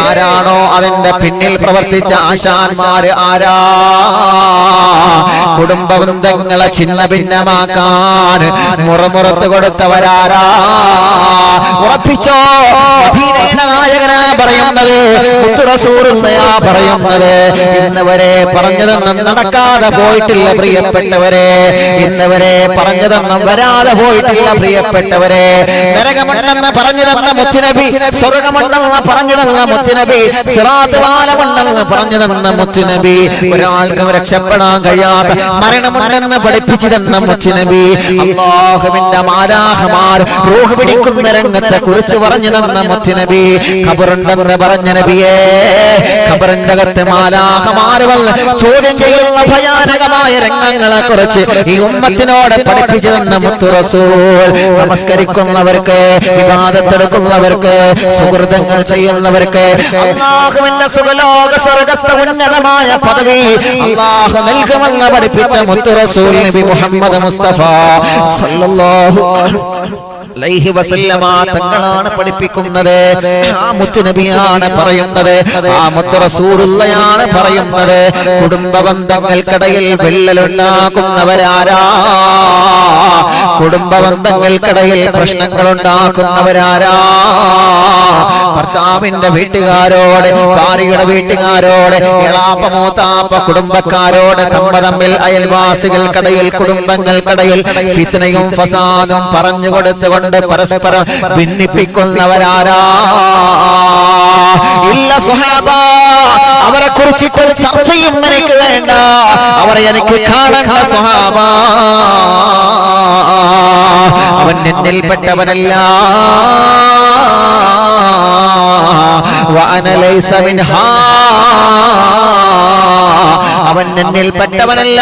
ആരാണോ അതിന്റെ പിന്നിൽ പ്രവർത്തിച്ച ആശാന്മാര്, ആരാ കുടുംബ ബന്ധങ്ങളെ ഛിന്ന ഭിന്നമാക്കാൻ മുറമുറത്ത് കൊടുത്തവരാരാ? ഉറപ്പിച്ചോ, മദീനയുടെ നായകനാ പറയുന്നത്, മുത്തു റസൂലുള്ളാഹിയാ പറയുന്നത്. ഇന്നവരെ പറഞ്ഞതൊന്നും നടക്കാതെ പോയിട്ടില്ല പ്രിയപ്പെട്ടവരെ, ഇന്നവരെ പറഞ്ഞതൊന്നും വരാതെ പോയിട്ടില്ല പ്രിയപ്പെട്ടവരെ. നരകമുണ്ടെന്ന് പറഞ്ഞു തന്ന മുത്തുനബി, സ്വർഗമുണ്ടെന്ന് പറഞ്ഞു തന്ന മുത്തുനബി, സിറാത്ത് പാലമുണ്ടെന്ന് പറഞ്ഞു തന്ന മുത്തുനബി, ഒരാൾക്കും രക്ഷപ്പെടാൻ കഴിയാത്ത മരണമുണ്ടെന്ന് പഠിപ്പിച്ചു തന്ന മുത്തുനബി, അല്ലാഹുവിന്റെ മാലാഖമാർ റൂഹ് പിടിക്കുന്ന രംഗത്തെ കുറിച്ച് പറഞ്ഞു തന്ന മുത്തുനബി, ഖബറുണ്ടെന്ന് പറഞ്ഞ നബിയേ, ഖബറിന്റെ അകത്ത് മാലാഖമാർ വന്ന് ചോദ്യം ചെയ്യുന്ന ഭയാനകമായ രംഗങ്ങളെ കുറിച്ച് ഈ ഉമ്മത്തിനോട് പഠിപ്പിച്ചു തന്ന മുത്തു റസൂൽ. നമസ്കരിക്കുന്നവർക്ക്, ഇബാദത്തെടുക്കുന്നവർക്ക്, സുഹൃതങ്ങൾ ചെയ്യുന്നവർക്ക് അല്ലാഹുവിന്റെ സുഖലോക സ്വർഗ്ഗത്തെ ഉന്നതമായ പദവി അല്ലാഹു നൽകുമെന്ന് പഠിപ്പിച്ച മുത്തു റസൂൽ നബി മുഹമ്മദ് മുസ്തഫ സല്ലല്ലാഹു അലൈഹി വസല്ലമ തങ്ങളാണ് പഠിപ്പിക്കുന്നത്. ആ മുത്തുനബിയാണ് പറയുന്നത്, ആ മുത്തു റസൂലുള്ളാഹിയാണ് പറയുന്നത്. കുടുംബ ബന്ധങ്ങൾക്കിടയിൽ വിള്ളലുണ്ടാക്കുന്നവരാരാ? കുടുംബ ബന്ധങ്ങൾക്കിടയിൽ പ്രശ്നങ്ങൾ ഉണ്ടാക്കുന്നവരാരാ? ഭർത്താവിന്റെ വീട്ടുകാരോട്, ഭാര്യയുടെ വീട്ടുകാരോട്, എളാപ്പ മൂത്താപ്പ കുടുംബക്കാരോട്, തമ്മിൽ അയൽവാസികൾക്കിടയിൽ, കുടുംബങ്ങൾക്കിടയിൽ ഫിത്നയും ഫസാദും പറഞ്ഞു കൊടുത്തുകൊണ്ട് പരസ്പരം ഭിന്നിപ്പിക്കുന്നവരാരാ? ഇല്ല സ്വഹാബ, അവരെ കുറിച്ചിട്ടൊരു ചർച്ചയും എനിക്ക് വേണ്ട, അവരെ എനിക്ക് കാണണ്ട സ്വഹാബ. അവൻ എന്നിൽപ്പെട്ടവനല്ല, വഅന ലൈസ മിൻഹാ, അവൻ എന്നിൽപ്പെട്ടവനല്ല,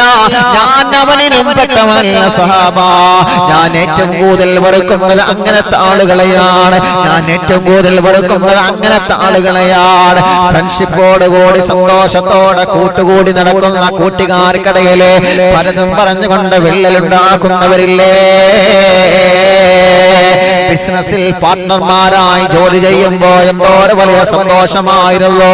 ഞാൻ അവനിലും പെട്ടവനല്ല സഹാബ. ഞാൻ ഏറ്റവും കൂടുതൽ വെറുക്കുന്നത് അങ്ങനത്തെ ആളുകളെയാണ്, ഞാൻ ഏറ്റവും കൂടുതൽ വെറുക്കുന്നത് അങ്ങനത്തെ ആളുകളെയാണ്. ഫ്രണ്ട്ഷിപ്പോട് കൂടി സന്തോഷത്തോടെ കൂട്ടുകൂടി നടക്കുന്ന കൂട്ടുകാർക്കിടയില് പലതും പറഞ്ഞുകൊണ്ട് വിള്ളലുണ്ടാക്കുന്നവരില്ലേ? ബിസിനസ്സിൽ പാർട്ട്ണർമാരായി ജോലി ചെയ്യുമ്പോ എന്തോരം വലിയ സന്തോഷമായിരുന്നു,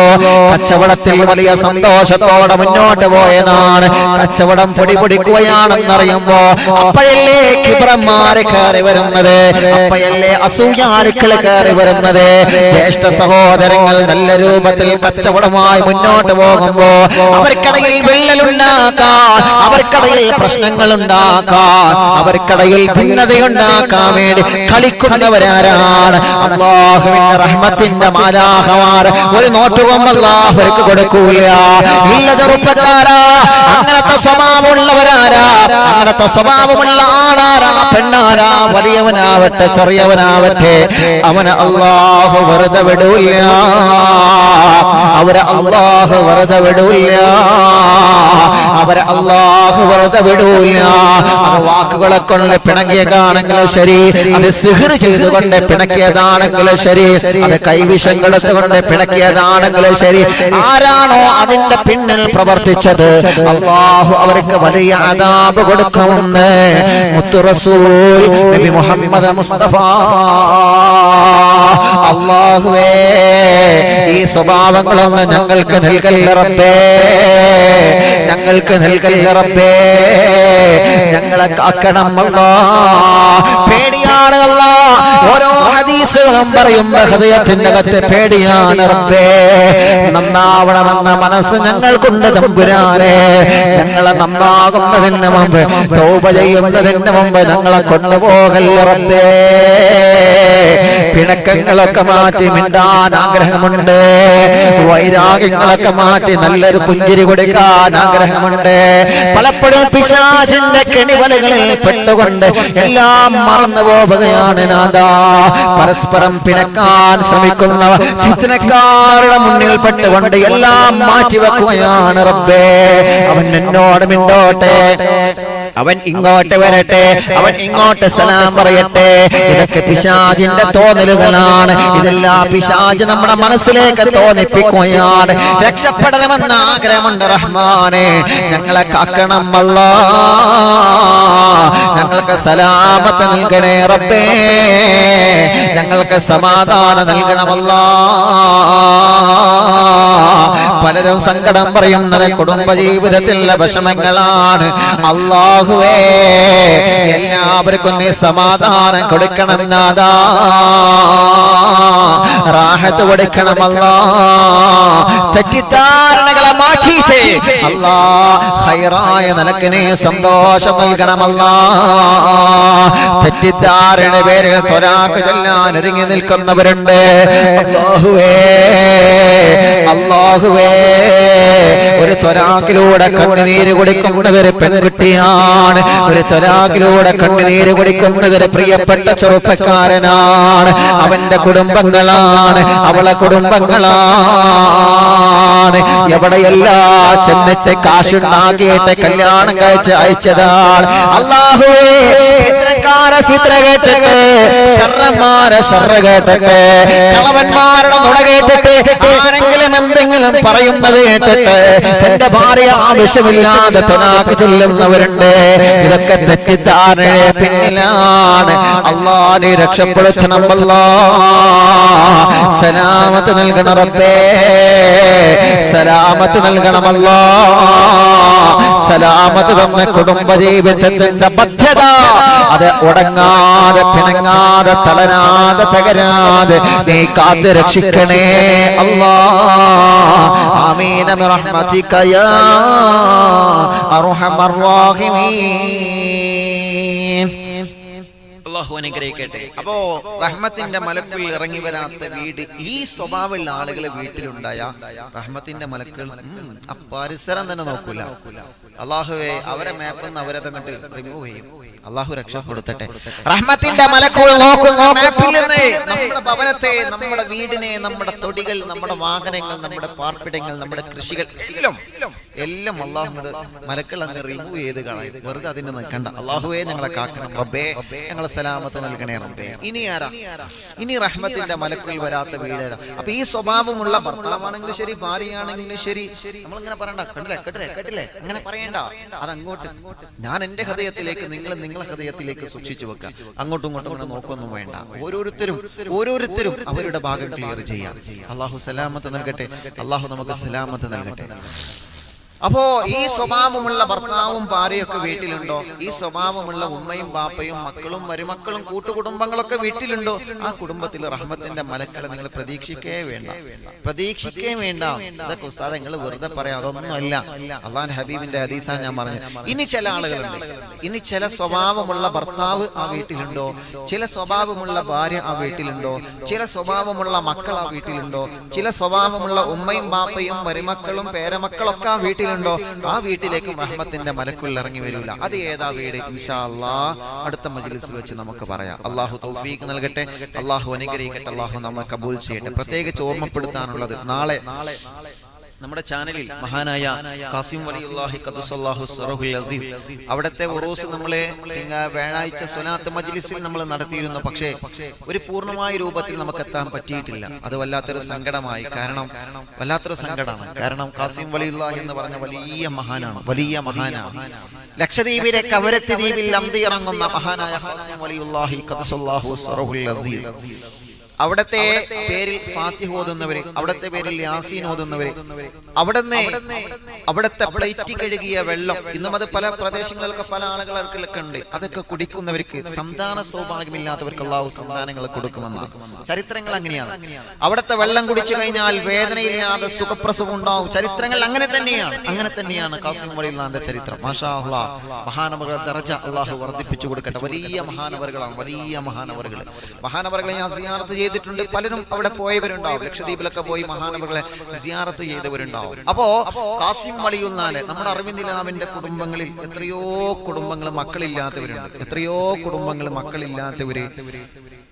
കച്ചവടത്തിൽ വലിയ സന്തോഷത്തോടെ മുന്നോട്ട് പോയതാണ്. കച്ചവടം പൊടിപൊടിക്കുകയാണെന്നറിയുമ്പോ അപ്പോഴല്ലേ കിബ്രന്മാര് കയറി വരുന്നത്, അപ്പോഴല്ലേ അസൂയാലുക്കള് കയറി വരുന്നത്. ജ്യേഷ്ഠ സഹോദരങ്ങൾ നല്ല രൂപത്തിൽ കച്ചവടമായി മുന്നോട്ട് പോകുമ്പോ അവർക്കിടയിൽ വിള്ളലുണ്ടാക്കാൻ, അവർക്കിടയിൽ പ്രശ്നങ്ങൾ ഉണ്ടാക്കാൻ, അവർക്കിടയിൽ ഭിന്നതയുണ്ടാക്കാൻ വേണ്ടി കളിക്കുന്നവരാരാണ്? അല്ലാഹുവിന്റെ റഹ്മത്തിന്റെ മാലാഖമാർ ഒരു നോട്ടുകൊമ്പ് അല്ലാഹുവിற்கு കൊടുക്കൂല. ഇല്ല ചെറുപ്പക്കാരാ, അങ്ങനത്തെ സ്വഭാവമുള്ളവരാരാ? അങ്ങനത്തെ സ്വഭാവമുള്ള ആണാരാ, പെണ്ണാരാ, വലിയവനാവട്ടെ ചെറിയവനാവട്ടെ, അവനെ അല്ലാഹു വെറുതെ വിടൂല്ല, അവരെ അല്ലാഹു വെറുതെ വിടൂല്ല, അവരെ അല്ലാഹു വെറുതെ വിടൂല്ല. അത് വാക്കുകളെ കൊണ്ട് പിണങ്ങിയതാണെങ്കിലും ശരി, അത് സിഹ്ർ ചെയ്തുകൊണ്ട് പിണക്കിയതാണെങ്കിലും ശരി, അത് കൈവിഷം കൊടുത്തുകൊണ്ട് പിണക്കിയതാണെങ്കിലും ശരി, ആരാണോ അതിന്റെ പിന്നിൽ പ്രവർത്തിച്ചത് അല്ലാഹു അവർക്ക് വലിയ അദാബ് കൊടുക്കുമെന്ന് മുത്തു റസൂൽ നബി മുഹമ്മദ് മുസ്തഫ. അല്ലാഹുവേ, ഈ സ്വഭാവങ്ങളൊന്നും ഞങ്ങൾക്ക് നൽകല്ല റബ്ബേ, ഞങ്ങൾക്ക് നൽകല്ല റബ്ബേ, ഞങ്ങളെ കാക്കണം അല്ലാഹ്. പേടിയാണ് അല്ലാഹ്, ഓരോ ഹദീസുകളും പറയുമ്പോ ഹൃദയത്തിന്റെ അകത്ത് പേടിയാണ് റബ്ബേ. നന്നാവണമെന്ന മനസ്സ് ഞങ്ങൾക്കുണ്ട് തമ്പുരാനെ. ഞങ്ങളെ നന്നാകുന്നതിന് മുമ്പ്, തൗബ ചെയ്യുന്നതിന് മുമ്പ് ഞങ്ങളെ കൊണ്ടുപോകല്ല റബ്ബേ. പിണക്കങ്ങളൊക്കെ മാറ്റി മിണ്ടാൻ ആഗ്രഹമുണ്ട്, വൈരാഗ്യങ്ങളൊക്കെ മാറ്റി നല്ലൊരു പുഞ്ചിരി കൊടുക്കാൻ ആഗ്രഹമുണ്ട്. പലപ്പോഴും പിശാചിന്റെ കെണിവലകളിൽ പെട്ടുകൊണ്ട് എല്ലാം മറന്നു പോവുകയാണ് നാഥാ. പരസ്പരം പിണക്കാൻ ശ്രമിക്കുന്ന ഫിത്നക്കാരുടെ മുന്നിൽ പെട്ടുകൊണ്ട് എല്ലാം മാറ്റിവെക്കുകയാണ് റബ്ബേ. അവൻ എന്നോട് മിണ്ടോട്ടെ, അവൻ ഇങ്ങോട്ട് വരട്ടെ, അവൻ ഇങ്ങോട്ട് സലാം പറയട്ടെ. ഇതൊക്കെ പിശാചിന്റെ തോന്നലുകളാണ്. ഇതെല്ലാം പിശാച് നമ്മുടെ മനസ്സിലേക്ക് തോന്നിപ്പിക്കുകയാണ്. രക്ഷപ്പെടണമെന്ന ആഗ്രഹമുണ്ട് റഹ്മാനെ. ഞങ്ങളെ കാക്കണം അല്ലാ, ഞങ്ങൾക്ക് സലാമത്ത് നൽകണേ റബ്ബേ, ഞങ്ങൾക്ക് സമാധാനം നൽകണമല്ലാ. പലരും സങ്കടം പറയുന്നത് കുടുംബജീവിതത്തിലെ വിഷമങ്ങളാണ്. അല്ലാഹുവേ, എല്ലാവർക്കും നീ സമാധാനം കൊടുക്കണം നാഥാ, റാഹത്ത് കൊടുക്കണമല്ലാ. തെറ്റിദ്ധാരണകളെ മാറ്റിയിട്ട് അല്ലാ ഖൈറായ നിനക്ക് നീ സന്തോഷം നൽകണമല്ലാ. തെറ്റിദ്ധാരണ പേരിൽ ത്വരാഖ് ചൊല്ലാൻ ഒരുങ്ങി നിൽക്കുന്നവരുണ്ട്. അല്ലാഹുവേ, അല്ലാഹുവേ, ഒരു ത്വരാഖിലൂടെ കണ്ണുനീര് കുടിക്കുന്നത് ഒരു പെൺകുട്ടിയാണ്, ഒരു ത്വരാഖിലൂടെ കണ്ണുനീര് കുടിക്കുന്നത് ഒരു പ്രിയപ്പെട്ട ചെറുപ്പക്കാരനാണ്. അവന്റെ കുടുംബങ്ങളാണ്, അവളെ കുടുംബങ്ങളാണ്. എവിടെയെല്ലാം ചെന്നിട്ട് കാശുണ്ടാക്കിയിട്ട് കല്യാണം കഴിച്ച് അയച്ചതാണ്. അല്ലാഹുവേ, ഫിത്നക്കാരെ ഫിത്ന കേട്ടിട്ട്, ശർറന്മാരെ ശർറ കേട്ടിട്ട്, കളവന്മാരുടെ നുണ കേട്ടിട്ട്, ആരെങ്കിലും എന്തെങ്കിലും പറയുന്നത് കേട്ടിട്ട് തന്റെ ഭാര്യ ആവശ്യമില്ലാതെ ത്വലാഖ് ചൊല്ലുന്നവരുണ്ട്. ഇതൊക്കെ തെറ്റിദ്ധാരണയെ പിന്നിലാണ്. അല്ലാഹ് നീ രക്ഷപ്പെടുത്തണം അല്ലാ, സലാമത്ത് നൽകണം റബ്ബേ, സലാമത്ത് നൽകണമല്ലാ. സലാമത്ത് തന്ന കുടുംബജീവിതത്തിന്റെ ബദ്ധത അത് ഉടങ്ങാതെ, പിണങ്ങാതെ, തളരാതെ, തകരാതെ നീ കാത്ത് രക്ഷിക്കണേ അല്ലാ. ആമീൻ ബിറഹ്മതിക യാ അർഹമർ റഹീമീൻ. അല്ലാഹു അനുഗ്രഹിക്കട്ടെ. അപ്പോ റഹ്മത്തിന്റെ മലക്കുകൾ ഇറങ്ങി വരാത്ത വീട്, ഈ സ്വഭാവമുള്ള ആളുകൾ വീട്ടിലുണ്ടായ റഹ്മത്തിന്റെ മലക്കുകൾ ആ പരിസരം തന്നെ നോക്കൂല. അല്ലാഹുവേ, അവരെ മാപ്പെന്ന് അവരെ തങ്ങട്ട് റിമൂവ് ചെയ്യും. അല്ലാഹു രക്ഷപ്പെടുത്തട്ടെ. റഹ്മത്തിന്റെ മലക്കുകൾ നോക്കുന്നു മാപ്പിൽ നിന്ന് നമ്മുടെ ഭവനത്തെ, നമ്മുടെ വീടിനെ, നമ്മുടെ തൊടികൾ, നമ്മുടെ വാഹനങ്ങൾ, നമ്മുടെ പാർപ്പിടങ്ങൾ, നമ്മുടെ കൃഷികൾ എല്ലാം അല്ലാഹുവിന്റെ മലക്കൾ അങ്ങ് റിമൂവ് ചെയ്ത് കളയും. വെറുതെ അതിന് നിൽക്കണ്ട. അല്ലാഹുവേ, ഞങ്ങളെ കാക്കണം റബ്ബേ, ഞങ്ങളെ സലാമത്ത് നൽകണേ റബ്ബേ. ഇനി ആരാ? ഇനി റഹ്മത്തിന്റെ മലക്കുകൾ വരാത്ത വീടേതാ? അപ്പൊ ഈ സ്വഭാവമുള്ള ഭർത്താവാണെങ്കിലും ശരി, ഭാര്യയാണെങ്കിലും ശരി, നമ്മളിങ്ങനെ പറയണ്ട, കണ്ടില്ലേ, കേട്ടില്ലേ, കേട്ടില്ലേ, അങ്ങനെ പറയണ്ട. അതങ്ങോട്ട് ഞാൻ എന്റെ ഹൃദയത്തിലേക്ക്, നിങ്ങൾ നിങ്ങളെ ഹൃദയത്തിലേക്ക് സൂക്ഷിച്ചു വെക്കുക. അങ്ങോട്ടും ഇങ്ങോട്ടും ഇങ്ങനെ നോക്കൊന്നും വേണ്ട. ഓരോരുത്തരും അവരുടെ ഭാഗം ക്ലിയർ ചെയ്യാം. അല്ലാഹു സലാമത്ത് നൽകട്ടെ. അല്ലാഹു നമുക്ക് സലാമത്ത് നൽകട്ടെ. അപ്പോ ഈ സ്വഭാവമുള്ള ഭർത്താവും ഭാര്യയൊക്കെ വീട്ടിലുണ്ടോ? ഈ സ്വഭാവമുള്ള ഉമ്മയും ബാപ്പയും മക്കളും മരുമക്കളും കൂട്ടുകുടുംബങ്ങളൊക്കെ വീട്ടിലുണ്ടോ? ആ കുടുംബത്തിൽ റഹ്മത്തിന്റെ മലക്കളെ നിങ്ങൾ പ്രതീക്ഷിക്കേ വേണ്ട. ഇതൊക്കെ ഉസ്താദ് നിങ്ങൾ വെറുതെ പറയാം, അതൊന്നുമല്ല. അള്ളാഹുവിന്റെ ഹബീബിന്റെ ഹദീസാ ഞാൻ പറഞ്ഞു. ഇനി ചില ആളുകളുണ്ട്, ഇനി ചില സ്വഭാവമുള്ള ഭർത്താവ് ആ വീട്ടിലുണ്ടോ? ചില സ്വഭാവമുള്ള ഭാര്യ ആ വീട്ടിലുണ്ടോ? ചില സ്വഭാവമുള്ള മക്കൾ ആ വീട്ടിലുണ്ടോ? ചില സ്വഭാവമുള്ള ഉമ്മയും ബാപ്പയും മരുമക്കളും പേരമക്കളൊക്കെ ആ വീട്ടിലുണ്ടോ? ആ വീട്ടിലേക്കും റഹ്മത്തിന്റെ മലക്കുകൾ ഇറങ്ങി വരൂല. അത് ഏതാ വീട്? ഇൻഷാ അല്ലാഹ് അടുത്ത മജ്ലിസിൽ വെച്ച് നമുക്ക് പറയാം. അല്ലാഹു തൗഫീഖ് നൽകട്ടെ, അല്ലാഹു അനുഗ്രഹിക്കട്ടെ, അല്ലാഹു നമ്മെ കബൂൽ ചെയ്യട്ടെ. പ്രത്യേകിച്ച് ഓർമ്മപ്പെടുത്താനുള്ളത്, നാളെ നമ്മുടെ ചാനലിൽ മഹാനായ ഖാസിം വലിയുല്ലാഹി ഖദ്ദസല്ലാഹു സിറഹുൽ അസീസ് അവിടുത്തെ ഉറൂസ് നമ്മളെ വ്യാഴാഴ്ച സ്വലാത്ത് മജ്ലിസിൽ നമ്മൾ നടത്തിയിരുന്നു. പക്ഷേ ഒരു പൂർണ്ണമായ രൂപത്തിൽ നമുക്ക് എത്താൻ പറ്റിയിട്ടില്ല. അത് വല്ലാത്തൊരു സങ്കടമായി. വല്ലാത്തൊരു സങ്കടമാണ്. കാരണം ഖാസിം വലിയുല്ലാഹി എന്ന് പറഞ്ഞ വലിയ മഹാനാണ്. ലക്ഷദ്വീപിലെ കവരത്തി ദ്വീപിൽ അന്തി ഇറങ്ങുന്ന മഹാനായ ഖാസിം വലിയുല്ലാഹി ഖദ്ദസല്ലാഹു സിറഹുൽ അസീസ് അവിടത്തെ പേരിൽ ഫാത്തിഹ ഓതുന്നവര്, അവിടത്തെ പേരിൽ യാസീൻ ഓതുന്നവര്, അവിടത്തെ പ്ലേറ്റ് കഴുകിയ വെള്ളം, ഇന്നും അത് പല പ്രദേശങ്ങളിലൊക്കെ പല ആളുകൾക്കൊക്കെ ഉണ്ട്, അതൊക്കെ കുടിക്കുന്നവർക്ക് സന്താന സൗഭാഗ്യമില്ലാത്തവർക്ക് അല്ലാഹു സന്താനങ്ങൾ കൊടുക്കുമെന്നാണ് ചരിത്രങ്ങൾ. അങ്ങനെയാണ്. അവിടത്തെ വെള്ളം കുടിച്ചു കഴിഞ്ഞാൽ വേദനയില്ലാതെ സുഖപ്രസവം ഉണ്ടാവും. ചരിത്രങ്ങൾ അങ്ങനെ തന്നെയാണ് ഖാസിം വലിയുള്ളാന്റെ ചരിത്രം. മാഷാ അല്ലാഹ്, മഹാനവറുകളുടെ ദറജ അല്ലാഹു വർദ്ധിപ്പിച്ചു കൊടുക്കട്ടെ. വലിയ മഹാനവറുകളാണ്, വലിയ മഹാനവറുകളെ ഞാൻ സിയാറത്ത് ചെയ്തിട്ടുണ്ട്. പലരും അവിടെ പോയവരുണ്ടാവും, ലക്ഷദ്വീപിലൊക്കെ പോയി മഹാനവറുകളെ സിയാറത്ത് ചെയ്തവരുണ്ടാവും. അപ്പോ ഖാസിം വലിയുള്ളാന്റെ, നമ്മുടെ അറവിന്ദ് നിലാവിന്റെ കുടുംബങ്ങളിൽ എത്രയോ കുടുംബങ്ങൾ മക്കളില്ലാത്തവര്,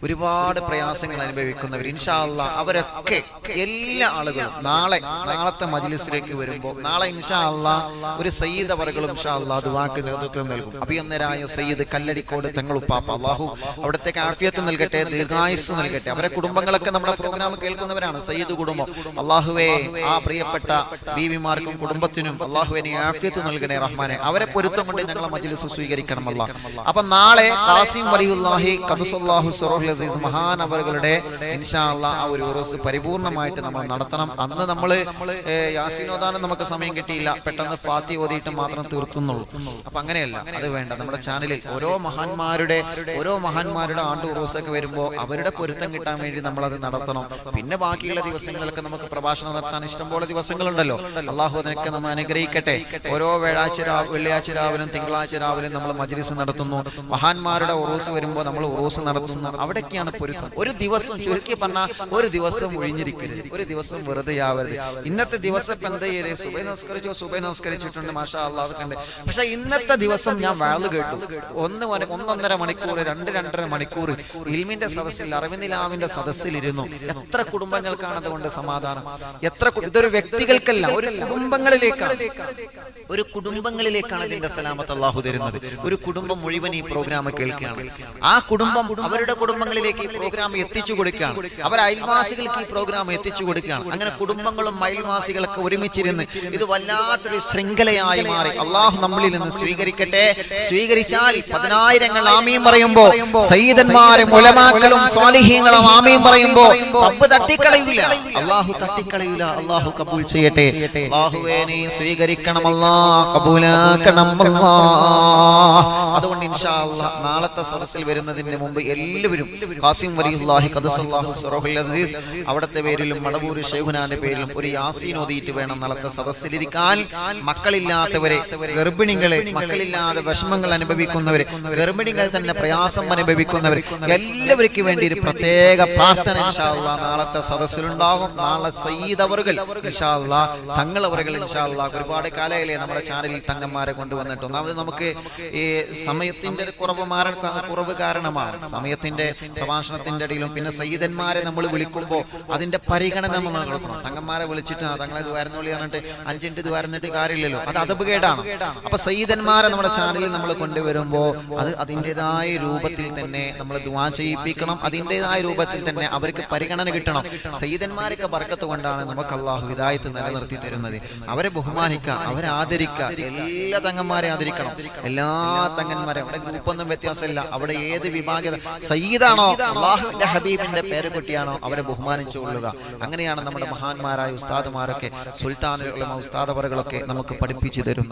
ഒരുപാട് പ്രയാസങ്ങൾ അനുഭവിക്കുന്നവർ, ഇൻഷാ അല്ലാഹ് അവരൊക്കെ എല്ലാ ആളുകളും നാളത്തെ മജ്ലിസിലേക്ക് വരുമ്പോൾ, നാളെ ഇൻഷാ അല്ലാഹ് ഒരു സയ്യിദ് അവറുകളും ഇൻഷാ അല്ലാഹ് ദുആക്ക് നേതൃത്വം നൽകും. അഭിയന്നരായ സയ്യിദ് കല്ലടിക്കോട് തങ്ങളുപ്പാപ്പ, അല്ലാഹു അവിടത്തേക്ക് ആഫിയത്ത് നൽകട്ടെ, ദീർഘായുസ് നൽകട്ടെ. അവരെ കുടുംബങ്ങളൊക്കെ നമ്മുടെ പ്രോഗ്രാം കേൾക്കുന്നവരാണ്, സയ്യിദ് കുടുംബം. അല്ലാഹുവേ, ആ പ്രിയപ്പെട്ട ബീവിമാർക്കും കുടുംബത്തിനും അല്ലാഹുവേ നീ ആഫിയത്ത് നൽകണേ റഹ്മാനെ. അവരെ പൊരുത്തം കൊണ്ട് ഞങ്ങളെ മജ്ലിസ് സ്വീകരിക്കണം അല്ലാഹ്. അപ്പൊ നാളെ ഖാസിം വലിയുല്ലാഹി ഖദ്ദസല്ലാഹു സിറഹുൽ അസീസ് മഹാനവറുകളുടെ ഇൻഷാ അല്ലാഹ് ആ ഒരു ഉറൂസ് പരിപൂർണമായിട്ട് നമ്മൾ നടത്തണം. അന്ന് നമ്മൾ യാസീൻ ഓതാനും നമുക്ക് സമയം കിട്ടിയില്ല, പെട്ടെന്ന് ഫാത്തിഹ ഓതിയിട്ട് മാത്രം തീർത്തുന്നുള്ളൂ. അപ്പൊ അങ്ങനെയല്ല, അത് വേണ്ട. നമ്മുടെ ചാനലിൽ ഓരോ മഹാന്മാരുടെ ആണ്ട് ഉറൂസൊക്കെ വരുമ്പോൾ അവരുടെ പൊരുത്തം കിട്ടാൻ വേണ്ടി നമ്മൾ അത് നടത്തണം. പിന്നെ ബാക്കിയുള്ള ദിവസങ്ങളിലൊക്കെ നമുക്ക് പ്രഭാഷണം നടത്താൻ ഇഷ്ടംപോലെ ദിവസങ്ങളുണ്ടല്ലോ. അള്ളാഹു അതിനൊക്കെ നമ്മൾ അനുഗ്രഹിക്കട്ടെ. ഓരോ വെള്ളിയാഴ്ച രാവിലും തിങ്കളാഴ്ച രാവിലും നമ്മൾ മജ്ലിസ് നടത്തുന്നു. മഹാന്മാരുടെ ഉറൂസ് വരുമ്പോൾ നമ്മൾ ഉറൂസ് നടത്തുന്നു. അവിടേക്കാണ് പൊരുത്തം. ഒരു ദിവസം, ചുരുക്കി പറഞ്ഞാൽ ഒരു ദിവസം ഒഴിഞ്ഞിരിക്കരുത്, ഒരു ദിവസം വെറുതെ ആവരുത്. ഇന്നത്തെ ദിവസം ഇപ്പൊ എന്താ ചെയ്തേ? സുബൈ നമസ്കരിച്ചിട്ടുണ്ട്, മാഷാ അല്ലാഹ്, അതൊക്കെ ഉണ്ട്. പക്ഷെ ഇന്നത്തെ ദിവസം ഞാൻ വാള് കേട്ടു, 1.5 മണിക്കൂർ, 2.5 മണിക്കൂർ ഇൽമിന്റെ സദസ്സിൽ, അറവിന്ദ് നിലാവിന്റെ സദസ്സിലിരുന്നു. എത്ര കുടുംബങ്ങൾക്കാണ് അതുകൊണ്ട് സമാധാനം? ഇതൊരു വ്യക്തികൾക്കല്ല, ഒരു കുടുംബങ്ങളിലേക്കാണ് ഇതിന്റെ സലാമത്ത് അല്ലാഹു തരുന്നത്. ഒരു കുടുംബം മുഴുവൻ ഈ പ്രോഗ്രാം കേൾക്കുകയാണ്. ആ കുടുംബം അവരുടെ കുടുംബങ്ങളിലേക്ക് ഈ പ്രോഗ്രാം എത്തിച്ചു കൊടുക്കുകയാണ്. അവർ അയൽവാസികൾക്ക് ഈ പ്രോഗ്രാം എത്തിച്ചു കൊടുക്കുകയാണ്. അങ്ങനെ കുടുംബങ്ങളും അയൽവാസികളൊക്കെ ഒരുമിച്ചിരുന്ന് ഇത് വല്ലാത്തൊരു ശൃംഖലയായി മാറി. അള്ളാഹു നമ്മളിൽ നിന്ന് സ്വീകരിക്കട്ടെ. സ്വീകരിച്ചാൽ 10,000 ആമീൻ പറയുമ്പോ, സയ്യിദന്മാരും ഉലമാക്കളും സ്വാലിഹീങ്ങളും ആമീൻ പറയുമ്പോ റബ്ബ് തട്ടിക്കളയൂല, അള്ളാഹു തട്ടിക്കളയൂല. അള്ളാഹു കബൂൽ ചെയ്യട്ടെ. അള്ളാഹുവേ നീ സ്വീകരിക്കണം അല്ലാഹ്, കബൂലാക്കണം അല്ലാഹ്. അതുകൊണ്ട് ഇൻഷാ അല്ലാഹ് നാളത്തെ സദസ്സിൽ വരുന്നതിന് മുമ്പ് എല്ലാവരും ഖാസിം വലിയുല്ലാഹി ഖദ്ദസല്ലാഹു സിറഹുൽ അസീസ് അവിടത്തെ പേരിലും മടവൂർ ശൈഖുനാന്റെ പേരിലും ഒരു യാസീൻ ഓതിയിട്ട് വേണം നാളത്തെ സദസ്സിലിരിക്കാൻ. മക്കളില്ലാത്തവരെ, ഗർഭിണികളെ, മക്കളില്ലാതെ വിഷമങ്ങൾ അനുഭവിക്കുന്നവരെ, ഗർഭിണികൾ തന്നെ പ്രയാസം അനുഭവിക്കുന്നവർ, എല്ലാവർക്കും വേണ്ടി ഒരു പ്രത്യേക പ്രാർത്ഥന ഇൻഷാ അല്ലാഹ് നാളത്തെ സദസ്സിലുണ്ടാകും. നാളെ സയ്യിദ് അവറുകൾ ഇൻഷാ അല്ലാഹ്, തങ്ങൾ അവറുകൾ ഇൻഷാ അല്ലാഹ്, ഒരുപാട് കാലയിലെ നമ്മുടെ ചാനലിൽ തങ്ങന്മാരെ കൊണ്ടുവന്നിട്ട്, ഒന്നാമത് നമുക്ക് ഈ സമയത്തിന്റെ കുറവ് കാരണമാണ്, സമയത്തിന്റെ പ്രഭാഷണത്തിന്റെ ഇടയിലും പിന്നെ സയ്യിദന്മാരെ നമ്മൾ വിളിക്കുമ്പോൾ അതിന്റെ പരിഗണന നമ്മൾ കൊടുക്കണം. തങ്ങന്മാരെ വിളിച്ചിട്ട് തങ്ങളെ ദ്വാരന്നോളി പറഞ്ഞിട്ട് 5 മിനിറ്റ് ദ്വാരന്നിട്ട് കാര്യമില്ലല്ലോ, അത് അതപകേടാണ്. അപ്പൊ സയ്യിദന്മാരെ നമ്മുടെ ചാനലിൽ നമ്മൾ കൊണ്ടുവരുമ്പോൾ അത് അതിൻ്റെതായ രൂപത്തിൽ തന്നെ നമ്മൾ ദുആ ചെയ്യിപ്പിക്കണം. അതിൻ്റെതായ രൂപത്തിൽ തന്നെ അവർക്ക് പരിഗണന കിട്ടണം. സയ്യിദന്മാരൊക്കെ ബർക്കത്ത് കൊണ്ടാണ് നമുക്ക് അല്ലാഹു ഹിദായത്ത് നിലനിർത്തി തരുന്നത്. അവരെ ബഹുമാനിക്കുക, അവരെ ആദരിക്കുക, എല്ലാ തങ്ങന്മാരെ ആദരിക്കണം. എല്ലാ തങ്ങന്മാരെ, അവിടെ ഗ്രൂപ്പൊന്നും വ്യത്യാസമില്ല. അവിടെ ഏത് വിഭാഗത സയ്യിദാണോ, അല്ലാഹുവിന്റെ ഹബീബിന്റെ പേര് കുട്ടിയാണോ, അവരെ ബഹുമാനിച്ചു കൊള്ളുക. അങ്ങനെയാണ് നമ്മുടെ മഹാന്മാരായ ഉസ്താദുമാരൊക്കെ, സുൽത്താനുൽ ഉലമ ഉസ്താദ് അവറുകളൊക്കെ നമുക്ക് പഠിപ്പിച്ചു തരുന്നത്.